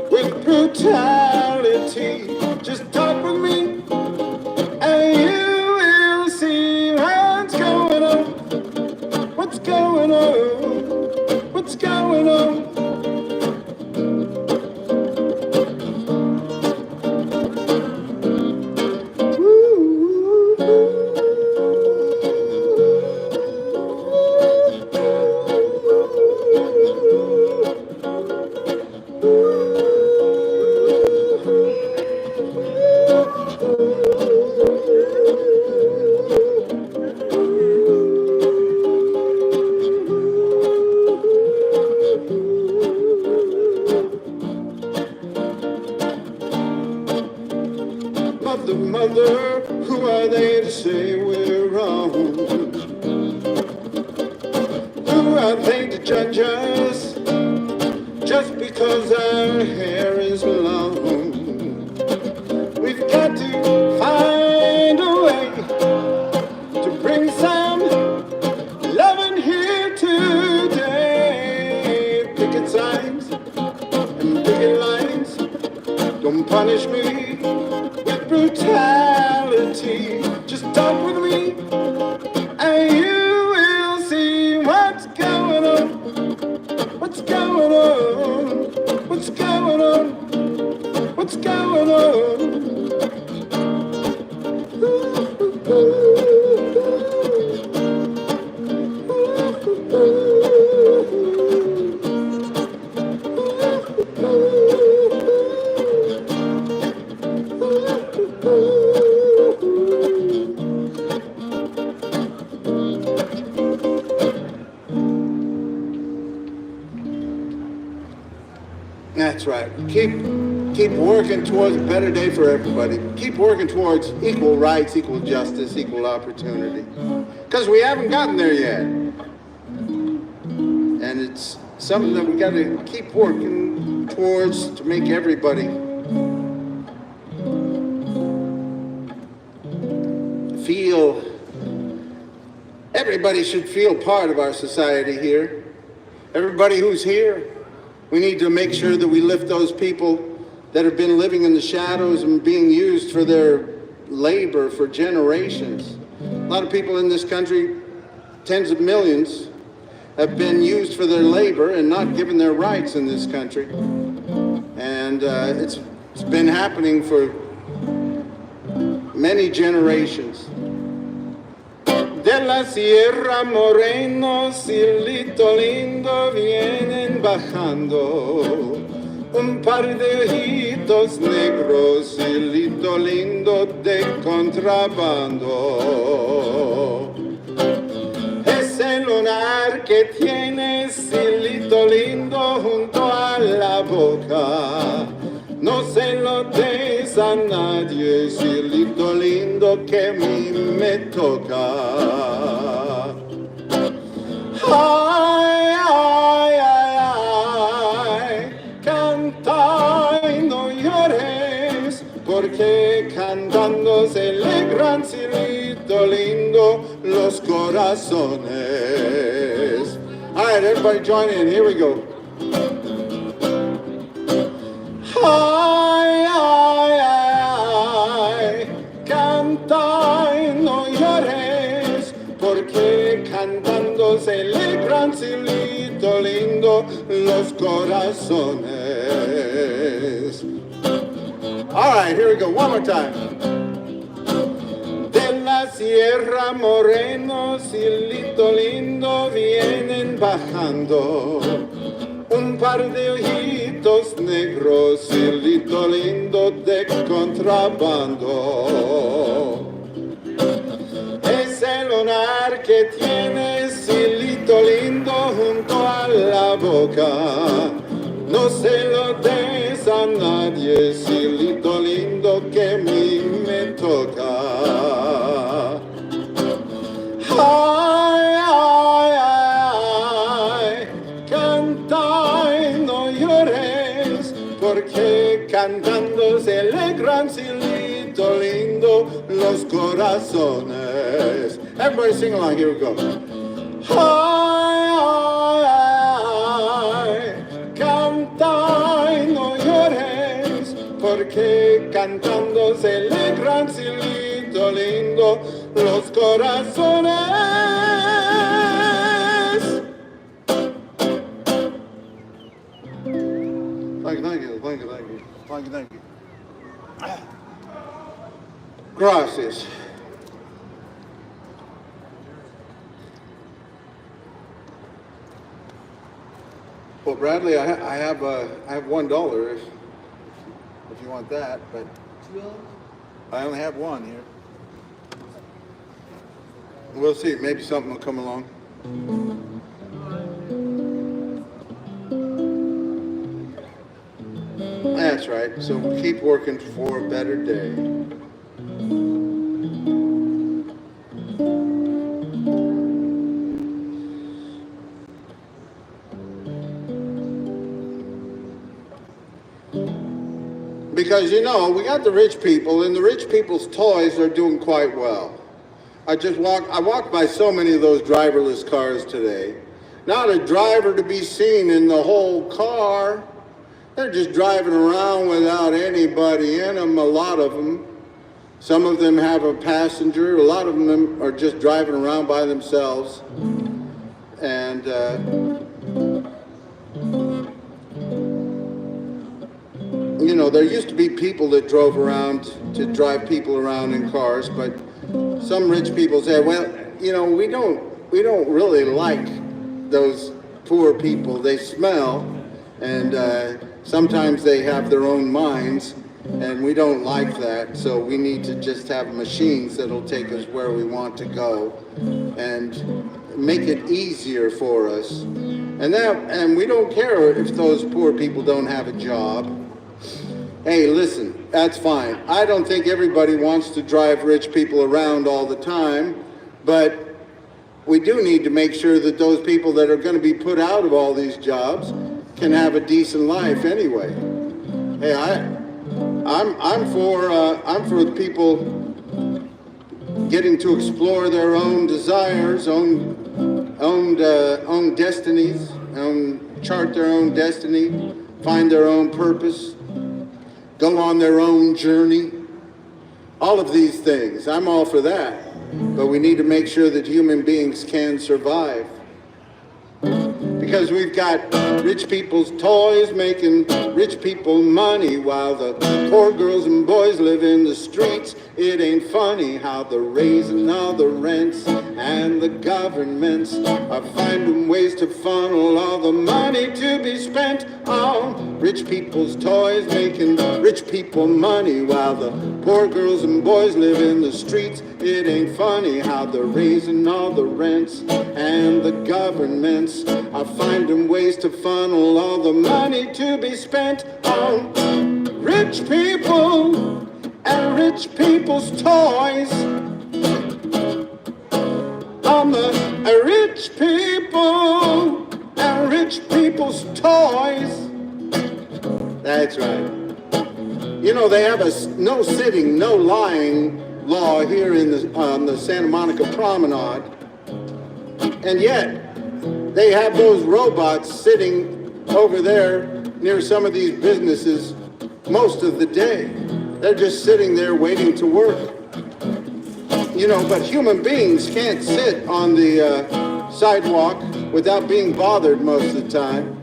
with brutality. Just talk with me and you will see what's going on. What's going on? What's going on? Mother, who are they to say we're wrong? Who are they to judge us just because our hair is long? We've got to find a way to bring some loving here today. Picket signs and picket lines don't punish me with brutality. Just talk with me and you will see what's going on. What's going on? What's going on? What's going on? That's right. Keep working towards a better day for everybody. Keep working towards equal rights, equal justice, equal opportunity. Because we haven't gotten there yet. And it's something that we got to keep working towards to make everybody feel, everybody should feel part of our society here. Everybody who's here. We need to make sure that we lift those people that have been living in the shadows and being used for their labor for generations. A lot of people in this country tens of millions have been used for their labor and not given their rights in this country. And it's been happening for many generations. De la Sierra Morenos, cielito lindo, vienen bajando un par de ojitos negros, cielito lindo de contrabando. Ese lunar que tienes, cielito lindo, junto a la boca, no se lo des a nadie, cielito lindo que a mí me toca. Ay, ay, ay, ay, canta y no llores, porque cantando se alegran, cielito lindo, los corazones. All right, everybody join in, here we go. Ay, ay, ay, canta y no llores, porque cantando se alegran, cielito lindo, los corazones. All right, here we go, one more time. De la Sierra Moreno, cielito lindo, vienen bajando un par de ojitos negros, cielito lindo de contrabando. Ese lunar que tienes, cielito lindo, junto a la boca, no se lo des a nadie, cielito lindo que a mí me toca. Ay, ay, ay, canta y no llores, porque cantando se alegran, cielito lindo, los corazones. Everybody sing along, here we go. Ay, ay, ay, canta y no llores, porque cantando se alegran, cielito lindo, los corazones. Thank you. Gracias. Well, Bradley, I have $1 if you want that, but I only have one here. We'll see. Maybe something will come along. That's right. So keep working for a better day. Because, you know, we got the rich people, and the rich people's toys are doing quite well. I walked by so many of those driverless cars today. Not a driver to be seen in the whole car. They're just driving around without anybody in them, a lot of them. Some of them have a passenger. A lot of them are just driving around by themselves. And you know, there used to be people that drove around to drive people around in cars, but some rich people say, well, you know, we don't really like those poor people. They smell, and sometimes they have their own minds, and we don't like that. So we need to just have machines that'll take us where we want to go and make it easier for us. And we don't care if those poor people don't have a job. Hey, listen, that's fine. I don't think everybody wants to drive rich people around all the time, but we do need to make sure that those people that are going to be put out of all these jobs can have a decent life anyway. Hey, I'm for the people getting to explore their own desires, own destinies, chart their own destiny, find their own purpose, go on their own journey. All of these things, I'm all for that. but we need to make sure that human beings can survive. Because we've got rich people's toys making rich people money while the poor girls and boys live in the streets. It ain't funny how they're raising all the rents, and the governments are finding ways to funnel all the money to be spent on rich people's toys making rich people money while the poor girls and boys live in the streets. It ain't funny how they're raising all the rents, and the governments are finding ways to funnel all the money to be spent on rich people and rich people's toys. On the rich people and rich people's toys. That's right. You know, they have a no sitting, no lying law here on the Santa Monica Promenade, and yet they have those robots sitting over there near some of these businesses most of the day. They're just sitting there waiting to work. You know, but human beings can't sit on the sidewalk without being bothered most of the time,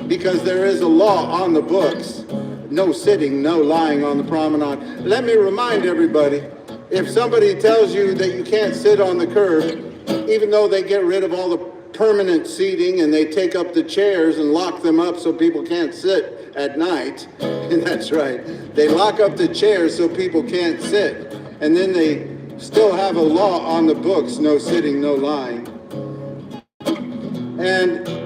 because there is a law on the books. No sitting, no lying on the promenade. Let me remind everybody, if somebody tells you that you can't sit on the curb, even though they get rid of all the permanent seating and they take up the chairs and lock them up so people can't sit at night, and that's right, they lock up the chairs so people can't sit, and then they still have a law on the books, no sitting, no lying.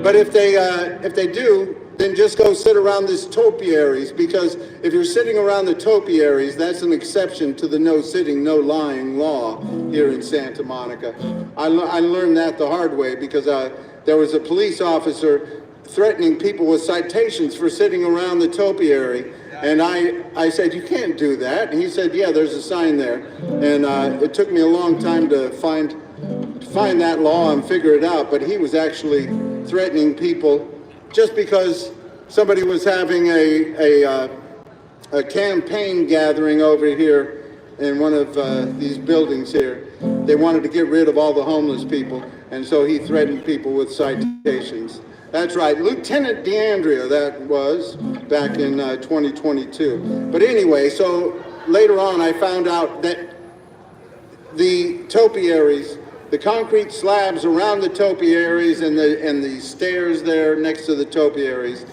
But if they do, then just go sit around these topiaries, because if you're sitting around the topiaries, that's an exception to the no sitting, no lying law here in Santa Monica. I learned that the hard way, because there was a police officer threatening people with citations for sitting around the topiary. And I said, you can't do that. And he said, yeah, there's a sign there. And it took me a long time to find that law and figure it out, but he was actually threatening people just because somebody was having a campaign gathering over here in one of these buildings here. They wanted to get rid of all the homeless people, and so he threatened people with citations. That's right, Lieutenant DeAndrea, that was back in 2022. But anyway, so later on I found out that the topiaries, the concrete slabs around the topiaries and the stairs there next to the topiaries,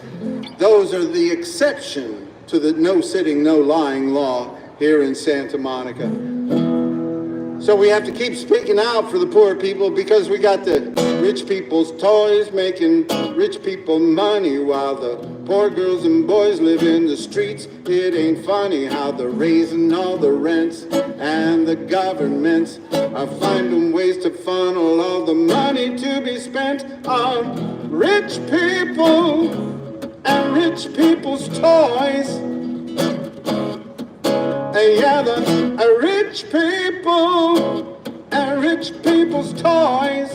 those are the exception to the no sitting, no lying law here in Santa Monica. So we have to keep speaking out for the poor people, because we got the rich people's toys making rich people money while the poor girls and boys live in the streets. It ain't funny how they're raising all the rents, and the governments are finding ways to funnel all the money to be spent on rich people and rich people's toys. And yeah, the rich people and rich people's toys.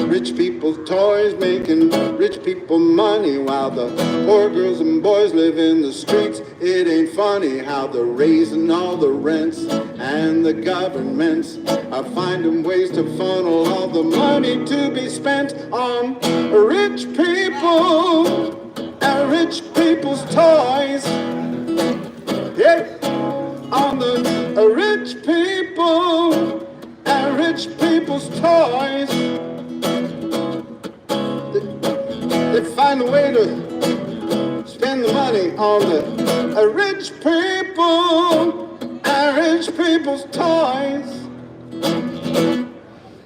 Rich people's toys making rich people money while the poor girls and boys live in the streets. It ain't funny how they're raising all the rents, and the governments are finding ways to funnel all the money to be spent on rich people and rich people's toys. Yeah, on the rich people and rich people's toys. They find a way to spend the money on the rich people and rich people's toys.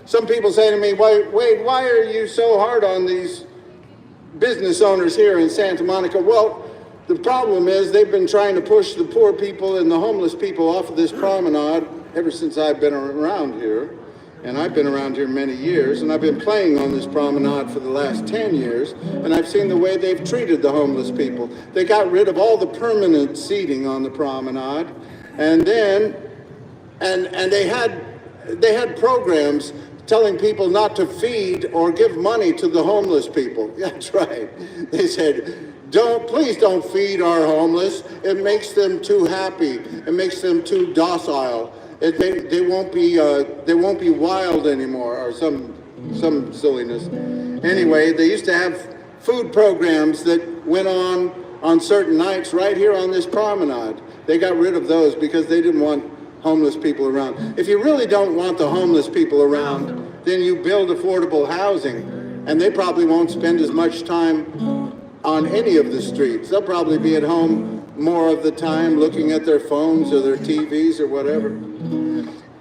Some people say to me, Wade, why are you so hard on these business owners here in Santa Monica? Well, the problem is they've been trying to push the poor people and the homeless people off of this promenade ever since I've been around here. And I've been around here many years, and I've been playing on this promenade for the last 10 years, and I've seen the way they've treated the homeless people. They got rid of all the permanent seating on the promenade, and then they had programs telling people not to feed or give money to the homeless people. That's right. They said, Please don't feed our homeless. It makes them too happy. It makes them too docile. They won't be wild anymore, or some silliness. Anyway, they used to have food programs that went on certain nights right here on this promenade. They got rid of those because they didn't want homeless people around. If you really don't want the homeless people around, then you build affordable housing, and they probably won't spend as much time on any of the streets. They'll probably be at home more of the time looking at their phones or their TVs or whatever.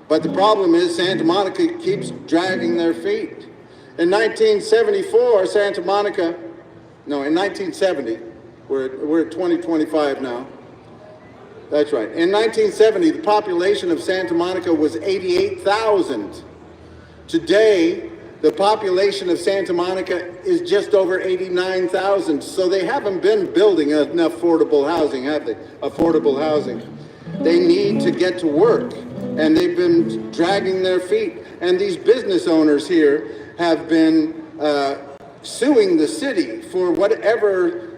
But the problem is Santa Monica keeps dragging their feet. In 1974, in 1970, we're at 2025 now. That's right. In 1970, the population of Santa Monica was 88,000. Today, the population of Santa Monica is just over 89,000. So they haven't been building enough affordable housing, have they? Affordable housing. They need to get to work, and they've been dragging their feet. And these business owners here have been suing the city for whatever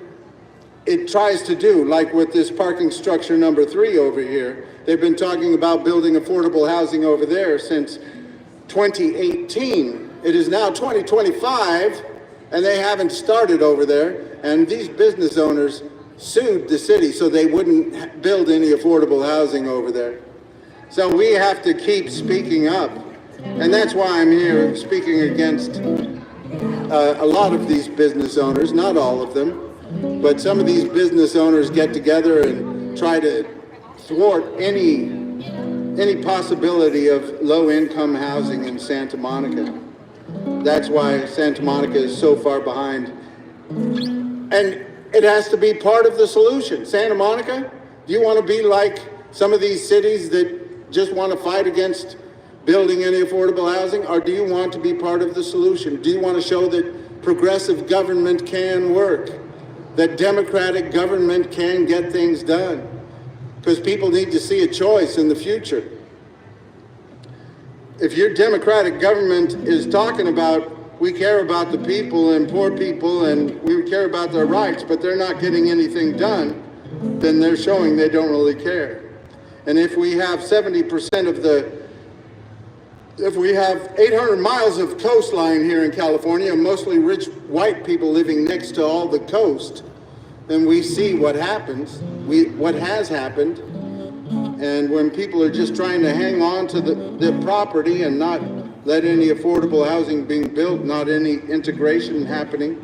it tries to do, like with this parking structure number 3 over here. They've been talking about building affordable housing over there since 2018. It is now 2025, and they haven't started over there. And these business owners sued the city so they wouldn't build any affordable housing over there. So we have to keep speaking up. And that's why I'm here speaking against a lot of these business owners, not all of them. But some of these business owners get together and try to thwart any possibility of low-income housing in Santa Monica. That's why Santa Monica is so far behind. And it has to be part of the solution. Santa Monica, do you want to be like some of these cities that just want to fight against building any affordable housing? Or do you want to be part of the solution? Do you want to show that progressive government can work? That democratic government can get things done? Because people need to see a choice in the future. If your democratic government is talking about, we care about the people and poor people and we care about their rights, but they're not getting anything done, then they're showing they don't really care. And if we have 70% of if we have 800 miles of coastline here in California, mostly rich white people living next to all the coast, then we see what happens, what has happened. And when people are just trying to hang on to the property and not let any affordable housing being built, not any integration happening,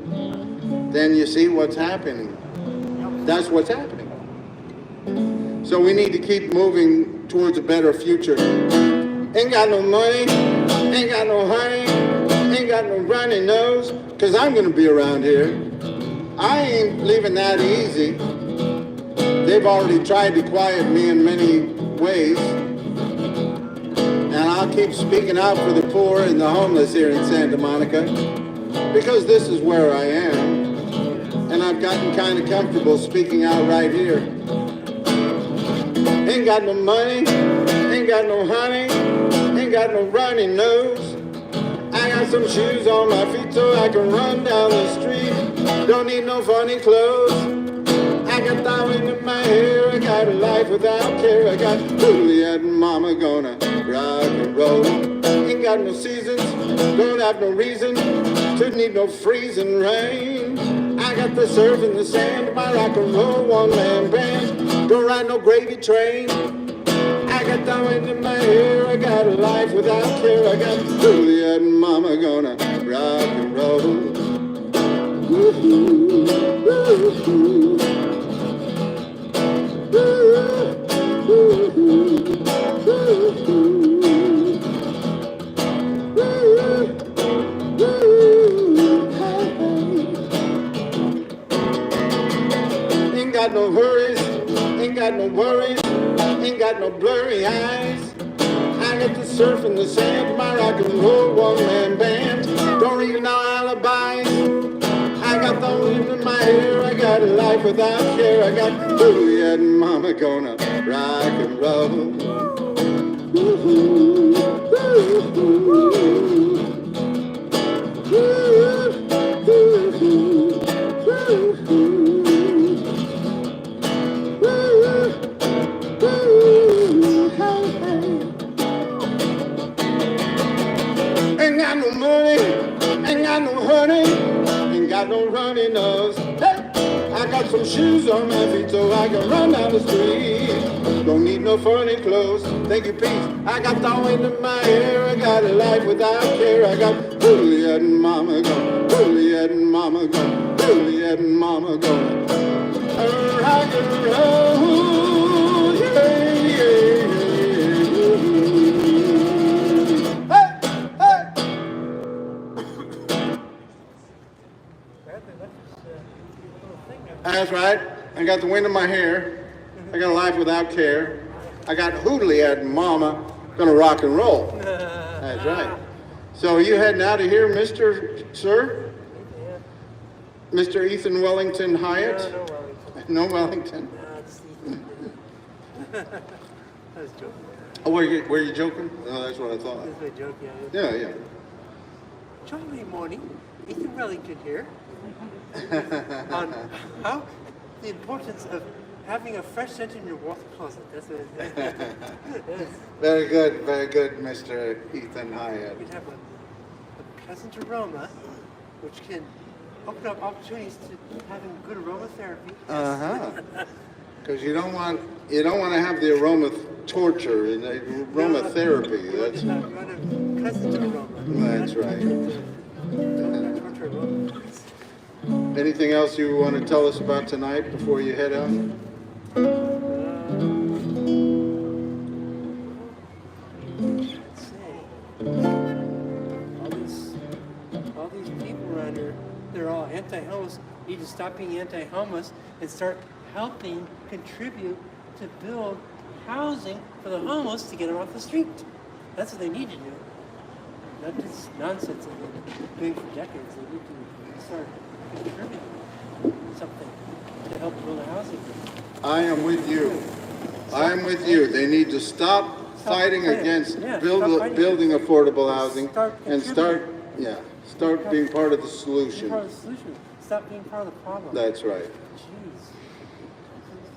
then you see what's happening. That's what's happening. So we need to keep moving towards a better future. Ain't got no money, ain't got no honey, ain't got no runny nose, because I'm going to be around here. I ain't leaving that easy. They've already tried to quiet me in many ways. And I'll keep speaking out for the poor and the homeless here in Santa Monica, because this is where I am. And I've gotten kind of comfortable speaking out right here. Ain't got no money, ain't got no honey, ain't got no runny nose. I got some shoes on my feet so I can run down the street. Don't need no funny clothes. I got diamond in my hair. I got a life without care. I got Juliet and Mama gonna rock and roll. Ain't got no seasons, don't have no reason to need no freezing rain. I got the surf in the sand, my rock and roll one-man band. Don't ride no gravy train. I got diamond in my hair. I got a life without care. I got Juliet and Mama gonna rock and roll. Woo-hoo, woo-hoo. Ain't got no hurries, ain't got no worries, ain't got no blurry eyes. I got the surf in the sand, my rock and roll one-man band. Don't need no alibis. I got the wind in my hair. I got a life without care. I got Juliet and Mama gonna rock and roll. Woo-hoo, woo-hoo. Woo-hoo, woo-hoo. shoes on my feet so I can run down the street. Don't need no funny clothes, thank you, peace. I got the wind in my hair, I got a life without care. I got Juliet and Mama gone, Juliet and Mama gone, Juliet and Mama gone. Rock and roll, yeah, yeah, yeah. Hey, hey. That's right. I got the wind in my hair. I got a life without care. I got Juliet and Mama gonna rock and roll. That's right. So are you heading out of here, Mr. Sir? Mr. Ethan Wellington Hyatt? No Wellington. I was joking. Oh, were you joking? No, that's what I thought. That's my joke, Yeah. Jolly morning, Ethan Wellington here. On how the importance of having a fresh scent in your water closet. That's what it is. Very good, Mr. Ethan Hyatt. We have a pleasant aroma, which can open up opportunities to having good aromatherapy. Because you don't want to have the aroma torture and the aromatherapy. That's you want a pleasant aroma. That's right. Torture aroma. Anything else you want to tell us about tonight before you head out? Let's see. All these people around here, they're all anti-homeless. Need to stop being anti-homeless and start helping contribute to build housing for the homeless to get them off the street. That's what they need to do. Not just nonsense that they've been doing for decades. They need to start contributing something to help build a housing. I am with you. I am with you. They need to stop fighting against building affordable housing and start being part of the solution. Be part of the solution. Stop being part of the problem. That's right. Jeez.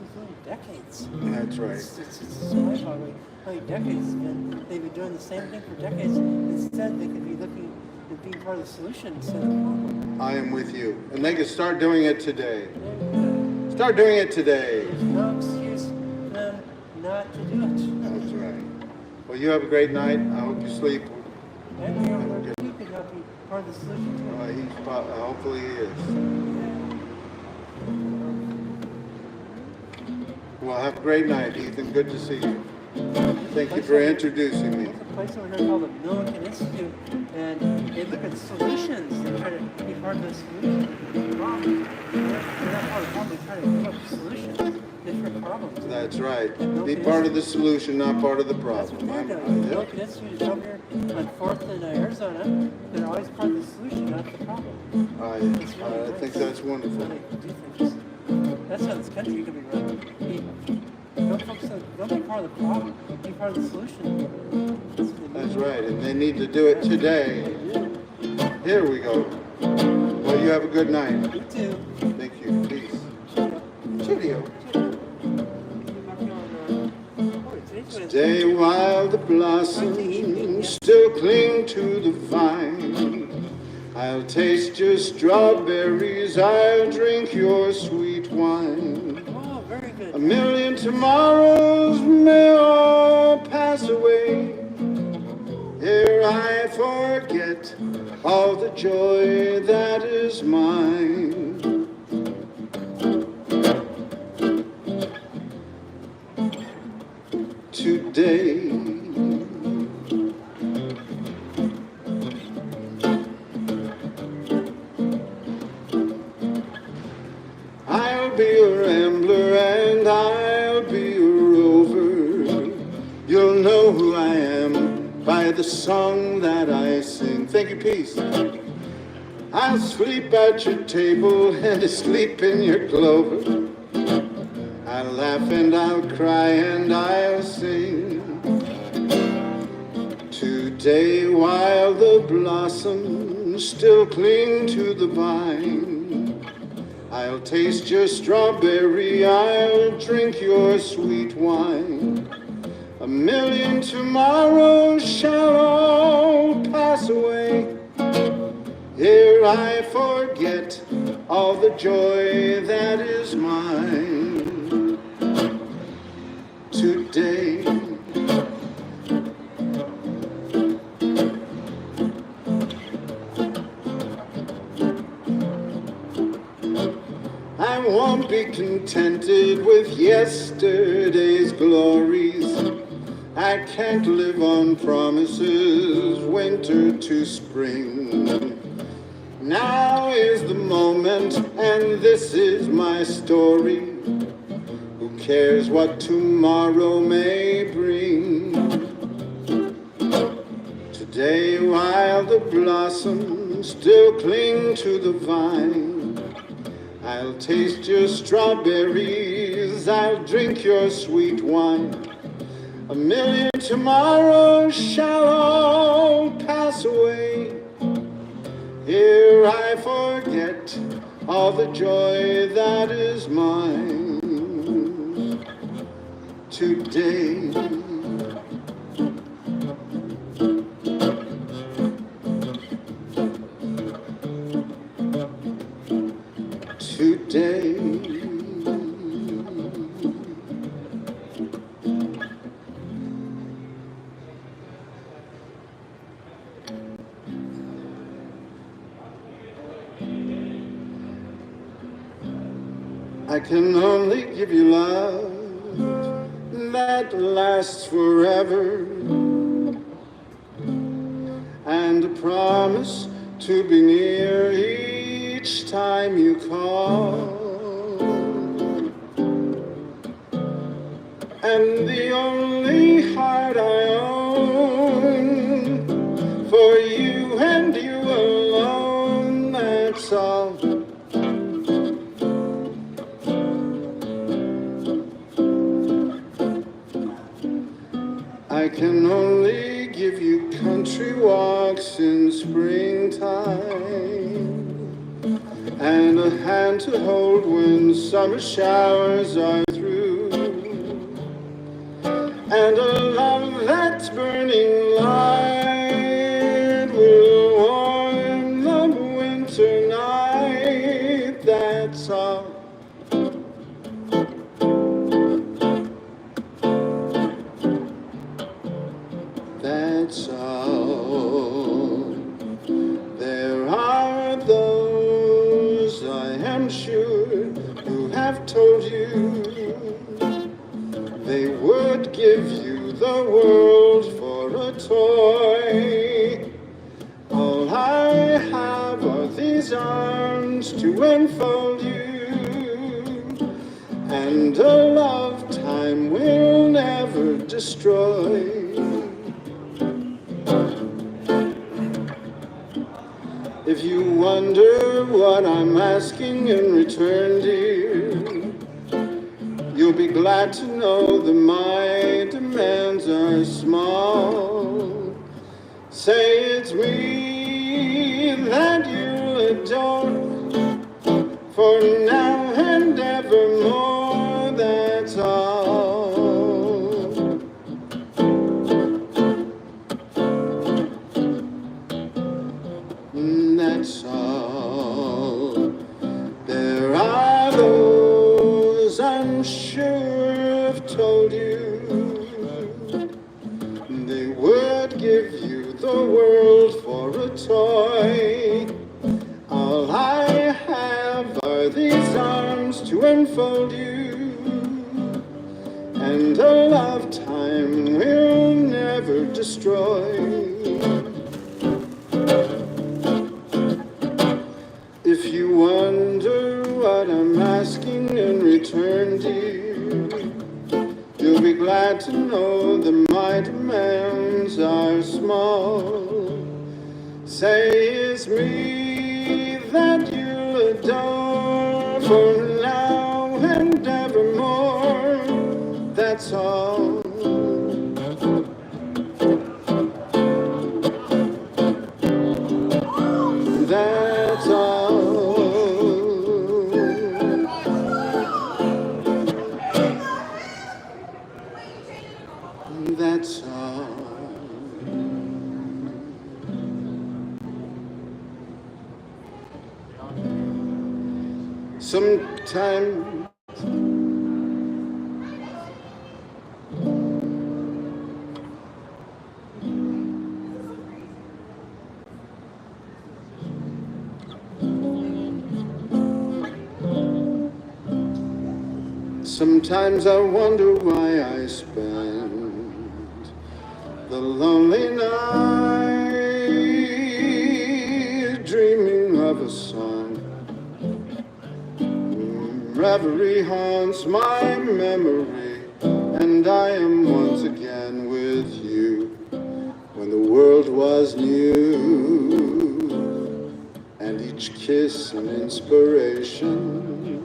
It's been decades. That's right. It's mind-boggling how many decades it's been. They've been doing the same thing for decades. Instead, they could be looking at being part of the solution instead of the problem. I am with you. And they can start doing it today. Start doing it today. There's no excuse for them not to do it. That's right. Well, you have a great night. I hope you sleep. And you know, he could help be part of the solution too. Hopefully he is. Well, have a great night, Ethan. Good to see you. Thank you for introducing me. There's a place over here called the Millikan Institute, and they look at solutions. They try to be part of the solution. They're not part of the problem. They try to come up with solutions, different problems. That's right. Be part of the solution, not part of the That's problem. what they're doing. The Millikan Institute is over here on 4th in Arizona. They're always part of the solution, not the problem. I think that's wonderful. That's how this country can be run. Don't be part of the problem, be part of the solution. That's right, and they need to do it today. Here we go. Well, you have a good night. You too. Thank you. Peace. Cheerio. Stay while the blossoms still cling to the vine. I'll taste your strawberries, I'll drink your sweet wine. Oh, very good. A million tomorrows may all pass away. Ere I forget all the joy that is mine. Today, I'll be a rambler and I'll be a rover. You'll know who I am by the song that I sing. Thank you, peace. I'll sleep at your table and sleep in your clover. I'll laugh and I'll cry and I'll sing. Today, while the blossoms still cling to the vine, I'll taste your strawberry, I'll drink your sweet wine. A million tomorrows shall all pass away, ere I forget all the joy that is mine today. I won't be contented with yesterday's glories. I can't live on promises, winter to spring. Now is the moment, and this is my story. Who cares what tomorrow may bring? Today, while the blossoms still cling to the vine, I'll taste your strawberries, I'll drink your sweet wine. A million tomorrows shall all pass away. Here I forget all the joy that is mine today. Today. I can only give you love that lasts forever, and a promise to be near each time you call. And the only heart I own for you and you alone, that's all. I can only give you country walks in springtime, and a hand to hold when summer showers are through, and a love that's burning light will warm the winter night, that's all. That's all. There are those, I am sure, who have told you they would give you the world for a toy. All I have are these arms to enfold you, and a love time will never destroy. If you wonder what I'm asking in return, dear, you'll be glad to know that my demands are small. Say it's me that you'll adore, for now and evermore, that's all. That's all. There are those I'm sure have told you they would give you the world for a toy. All I have are these arms to enfold you, and a love time will never destroy. If you wonder what I'm asking in return, dear, you'll be glad to know that my demands are small. Say it's me that you'll adore, for now and evermore, that's all. That's all. That's all. Sometimes Sometimes I wonder why I spend the lonely night dreaming of a song. Reverie haunts my memory, and I am once again with you when the world was new, and each kiss an inspiration.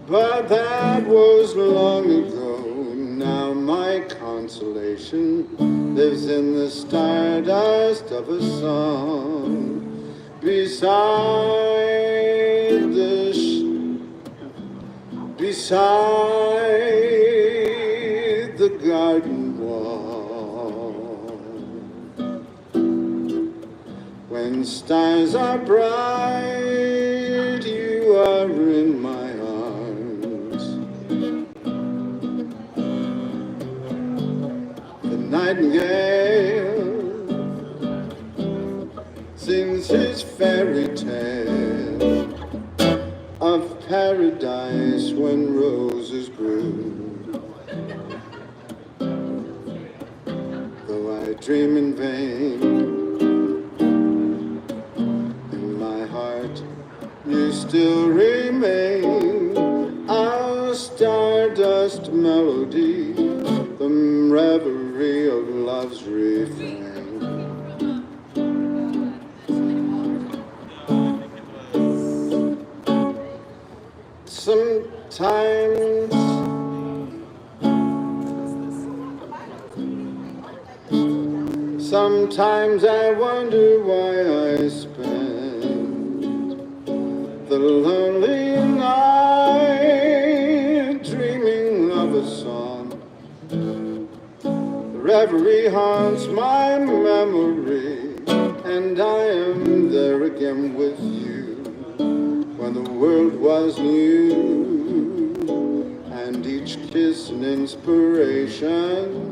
But that was long ago. Now my consolation lives in the stardust of a song beside the garden wall. When stars are bright, you are in my nightingale sings his fairy tale of paradise when roses grew. Though I dream in vain, in my heart you still remain a stardust melody, the reverie of love's refrain. Sometimes I wonder why I spend the lonely night dreaming of a song. Reverie haunts my memory, and I am there again with you when the world was new, and each kiss an inspiration.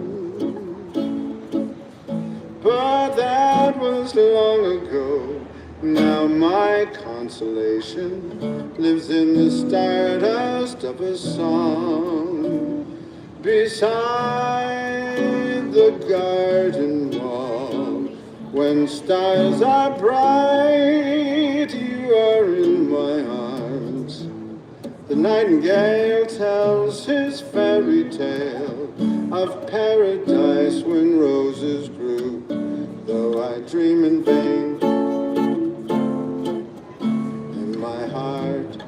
But that was long ago. Now my consolation lives in the stardust of a song beside the garden wall. When stars are bright, you are in my arms. The nightingale tells his fairy tale of paradise when roses grew. Though I dream in vain, in my heart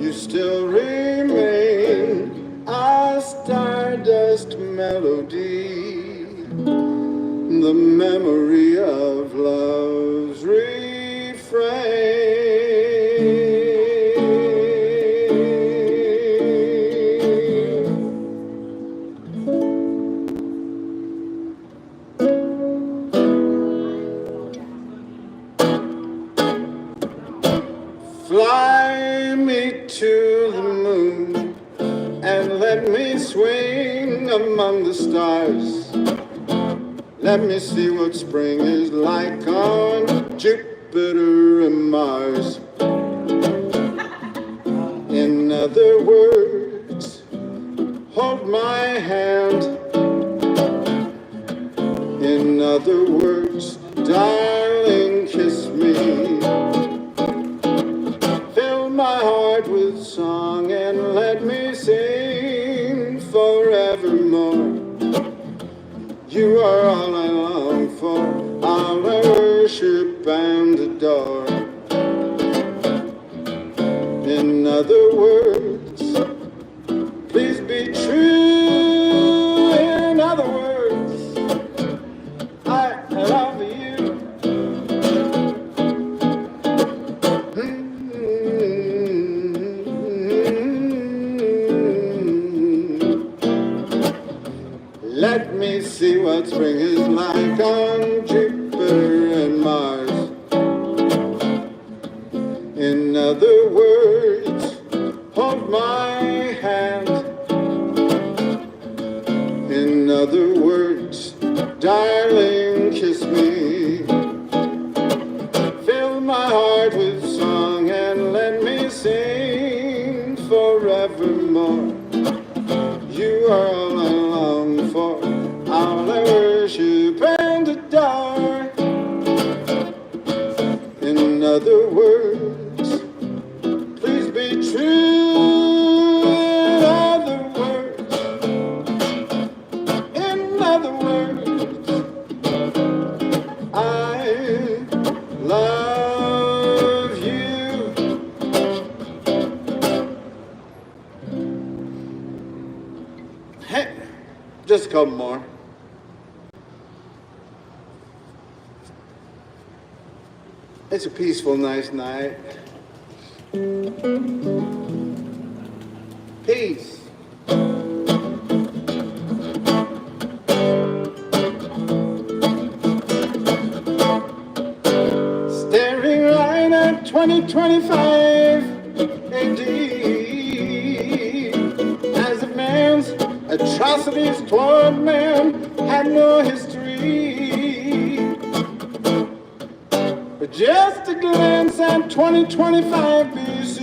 you still remain a stardust melody, the memory of love's refrain. Fly me to the moon and let me swing among the stars. Let me see what spring is like on Jupiter and Mars. In other words, hold my hand. In other words, darling, kiss me. My heart with song and let me sing forevermore. You are all I long for, all I worship and adore. In other words, please be true. In other words, I love you. Let me see what spring is like on Jupiter and Mars. In other other words, hold my hand. In other words, darling, kiss me. Fill my heart with song and let me sing forevermore. You are all I long for, all I worship and adore. In other words, please be true. In other words, I love you. Hey, just a couple more. It's a peaceful, nice night. Peace. Staring right at 2025 AD, as if man's atrocities toward man had no history. But just a glance at 2025 BC,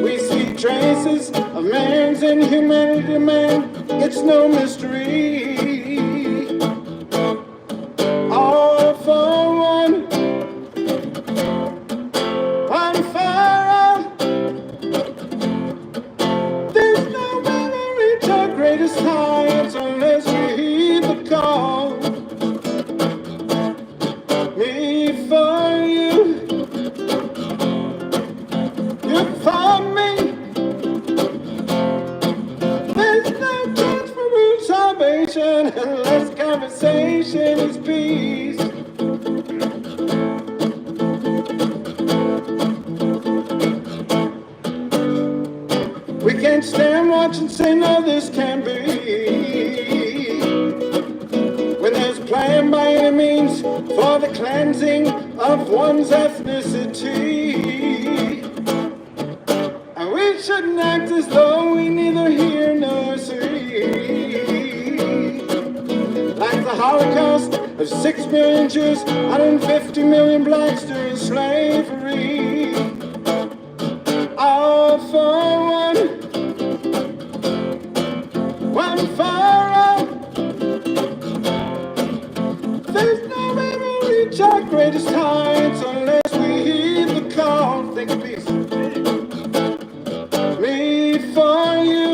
we see traces of man's inhumanity, man, it's no mystery. All for one for all. There's no way to reach our greatest heights unless we heed the call. Me for you, you for me. There's no chance for real salvation unless conversation is peace. We can't stand, watch, and say no, this can't be. When there's plan by any means for the cleansing of one's ethnicity, and we shouldn't act as though we neither hear nor see. Like the Holocaust of 6 million Jews, 150 million blacks during slavery. All for one for all. There's no way we'll reach our greatest heights unless we heed the call. Think of peace. Me for you,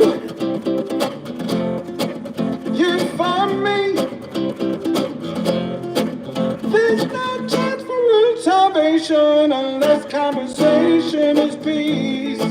you for me. There's no chance for real salvation unless conversation is peace.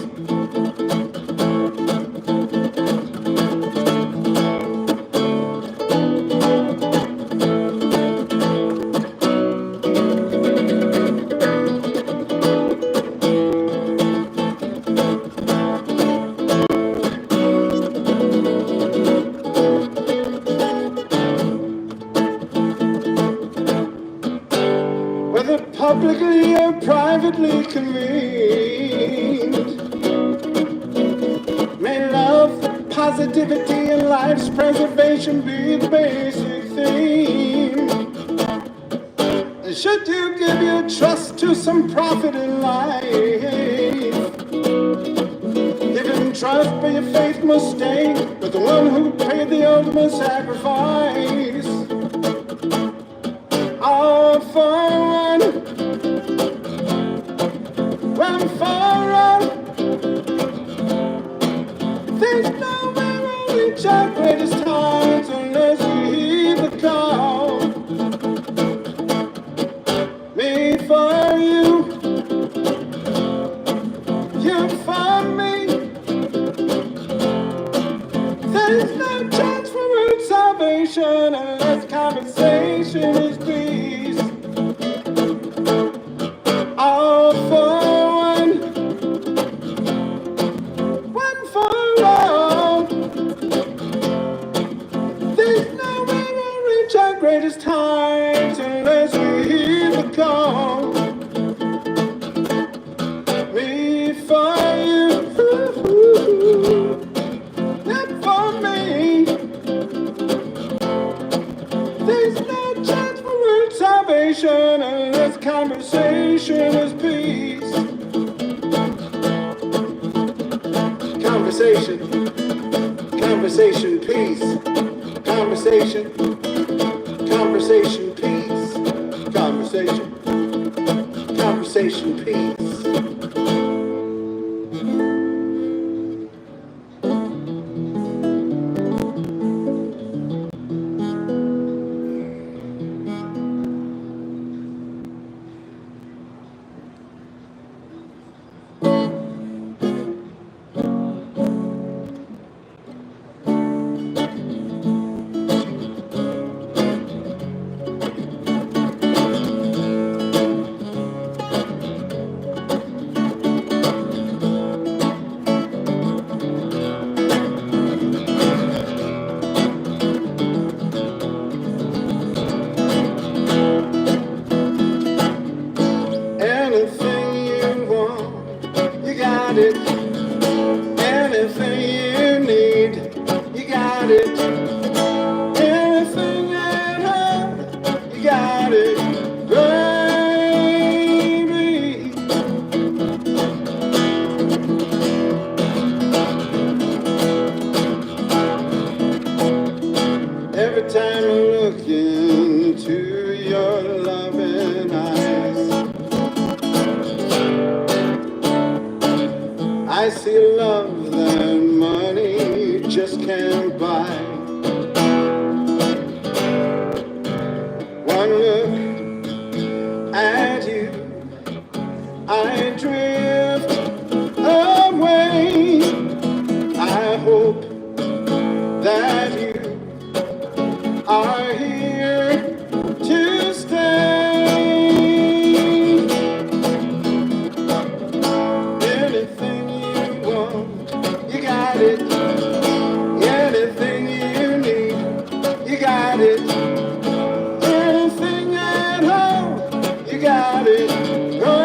Whether publicly or privately convened, may love, positivity, and life's preservation be the basic theme. And should you give your trust to some prophet in life, give him trust, but your faith must stay with the one who paid the ultimate sacrifice. All for one for all. There's no way we'll reach our greatest heights unless we heed the call. Me for you, you for me. There's no chance for real salvation unless conversation is peace. All for one for all. There's no way we'll reach our greatest heights unless we heed the call. Conversation is peace. Conversation, conversation, peace. Conversation, conversation, peace. Conversation, conversation, peace. Anything you want, you got it. Anything you need, you got it. Anything at all, you got it, baby. Every time I look into your loving eyes, I see love that money just can't buy. One look at you, I drift away. I hope that you are here to stay. Anything you want, you got it. Anything you need, you got it. Anything at all, you got it, baby.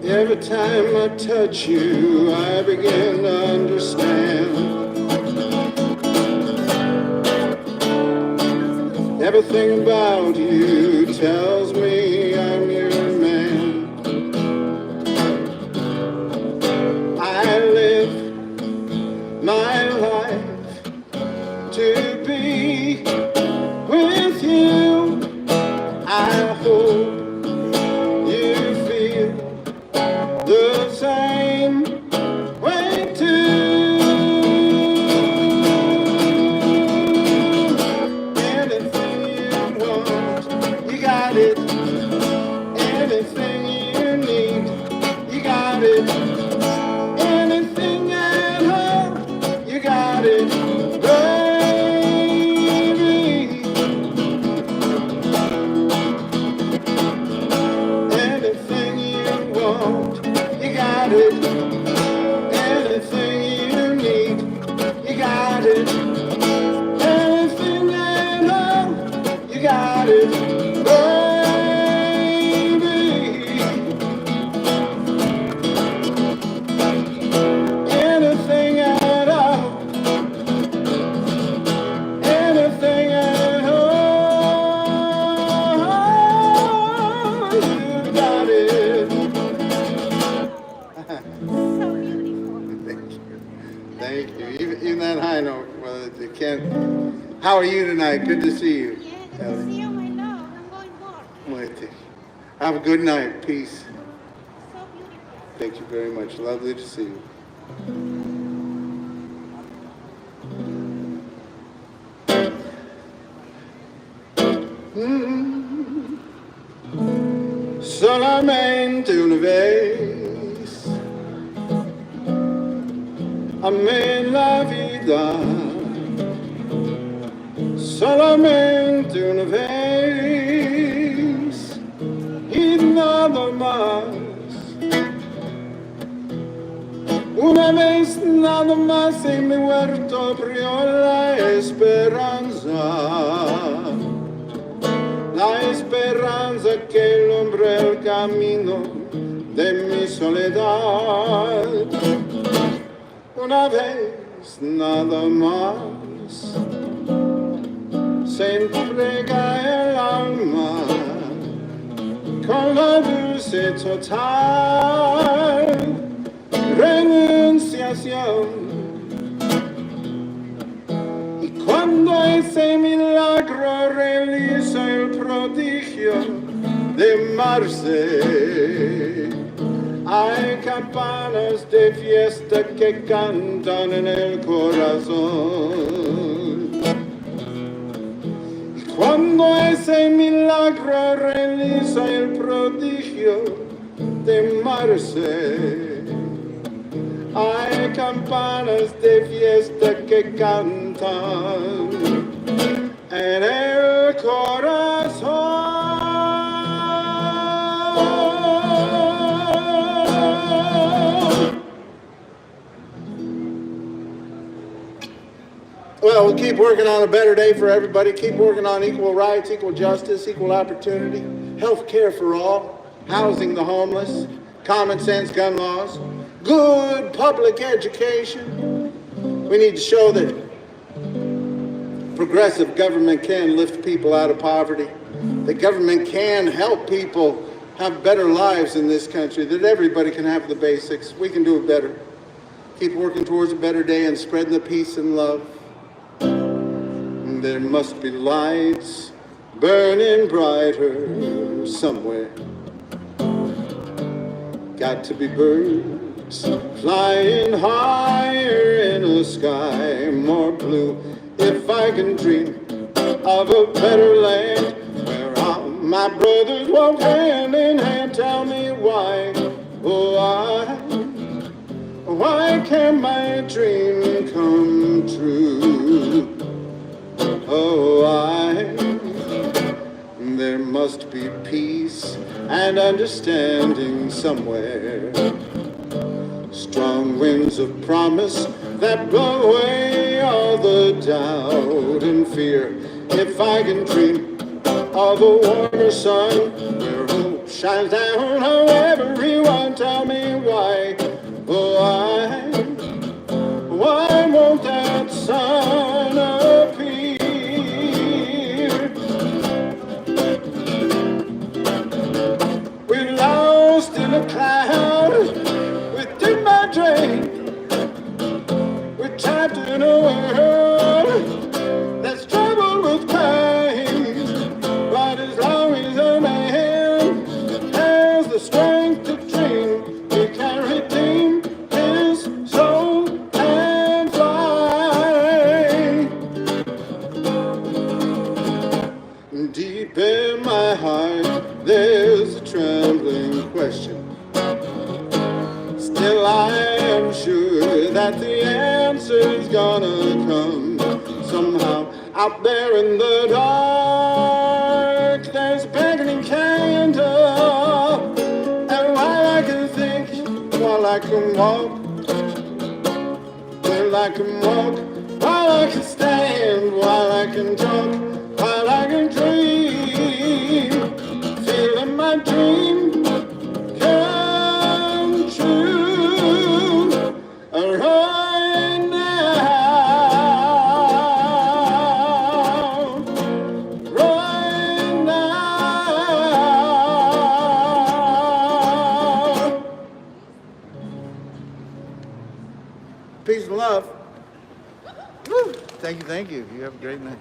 Every time I touch you, I begin to understand. Everything about you tells me I'm your man. I live my life to be with you. I hope you feel the same way too. Anything you want, you got it. Anything you need, you got it. Anything at all, you got it, baby. Anything you want, you got it. Anything you need, you got it. Anything at all, you got it, baby. Anything at all, anything at all, you got it. So beautiful. Thank you. Thank you. Even that high note, well, you can't. How are you tonight? Good to see you. Yeah, good to see you, my love. I'm going more. Wait. Have a good night. Peace. So beautiful. Thank you very much. Lovely to see you. Solamente una vez amé la vida, solamente una vez y nada más. Una vez nada más en mi huerto abrió la esperanza que el hombre el camino de mi soledad. Una vez nada más se entrega el alma con la dulce total renunciación. Y cuando ese milagro realiza el prodigio de amarse, hay campanas de fiesta que cantan en el corazón. Y cuando ese milagro realiza el prodigio de amarse, hay campanas de fiesta que cantan en el corazón. Well, we'll keep working on a better day for everybody. Keep working on equal rights, equal justice, equal opportunity, health care for all, housing the homeless, common sense gun laws, good public education. We need to show that progressive government can lift people out of poverty, that government can help people have better lives in this country, that everybody can have the basics. We can do it better. Keep working towards a better day and spreading the peace and love. And there must be lights burning brighter somewhere. Got to be birds flying higher in a sky more blue. If I can dream of a better land where all my brothers walk hand in hand, tell me why, oh why can't my dream come true? Oh, there must be peace and understanding somewhere. Strong winds of promise that blow away all the doubt and fear. If I can dream of a warmer sun where hope shines down on everyone, tell me why, oh why won't that sun appear? We're lost in a cloud within my dream. We're trapped in a world that's troubled with pain. But as long as a man has the strength to dream, he can redeem his soul and fly. Deep in my heart, there's a trembling question. Still I am sure that the answer's gonna come somehow. Out there in the dark, there's a beckoning candle. And while I can think, while I can walk, while I can walk, while I can stand, while I can talk, while I can dream, feeling my dream come true right now, right now. Peace and love. Woo. Thank you, thank you. You have a great night.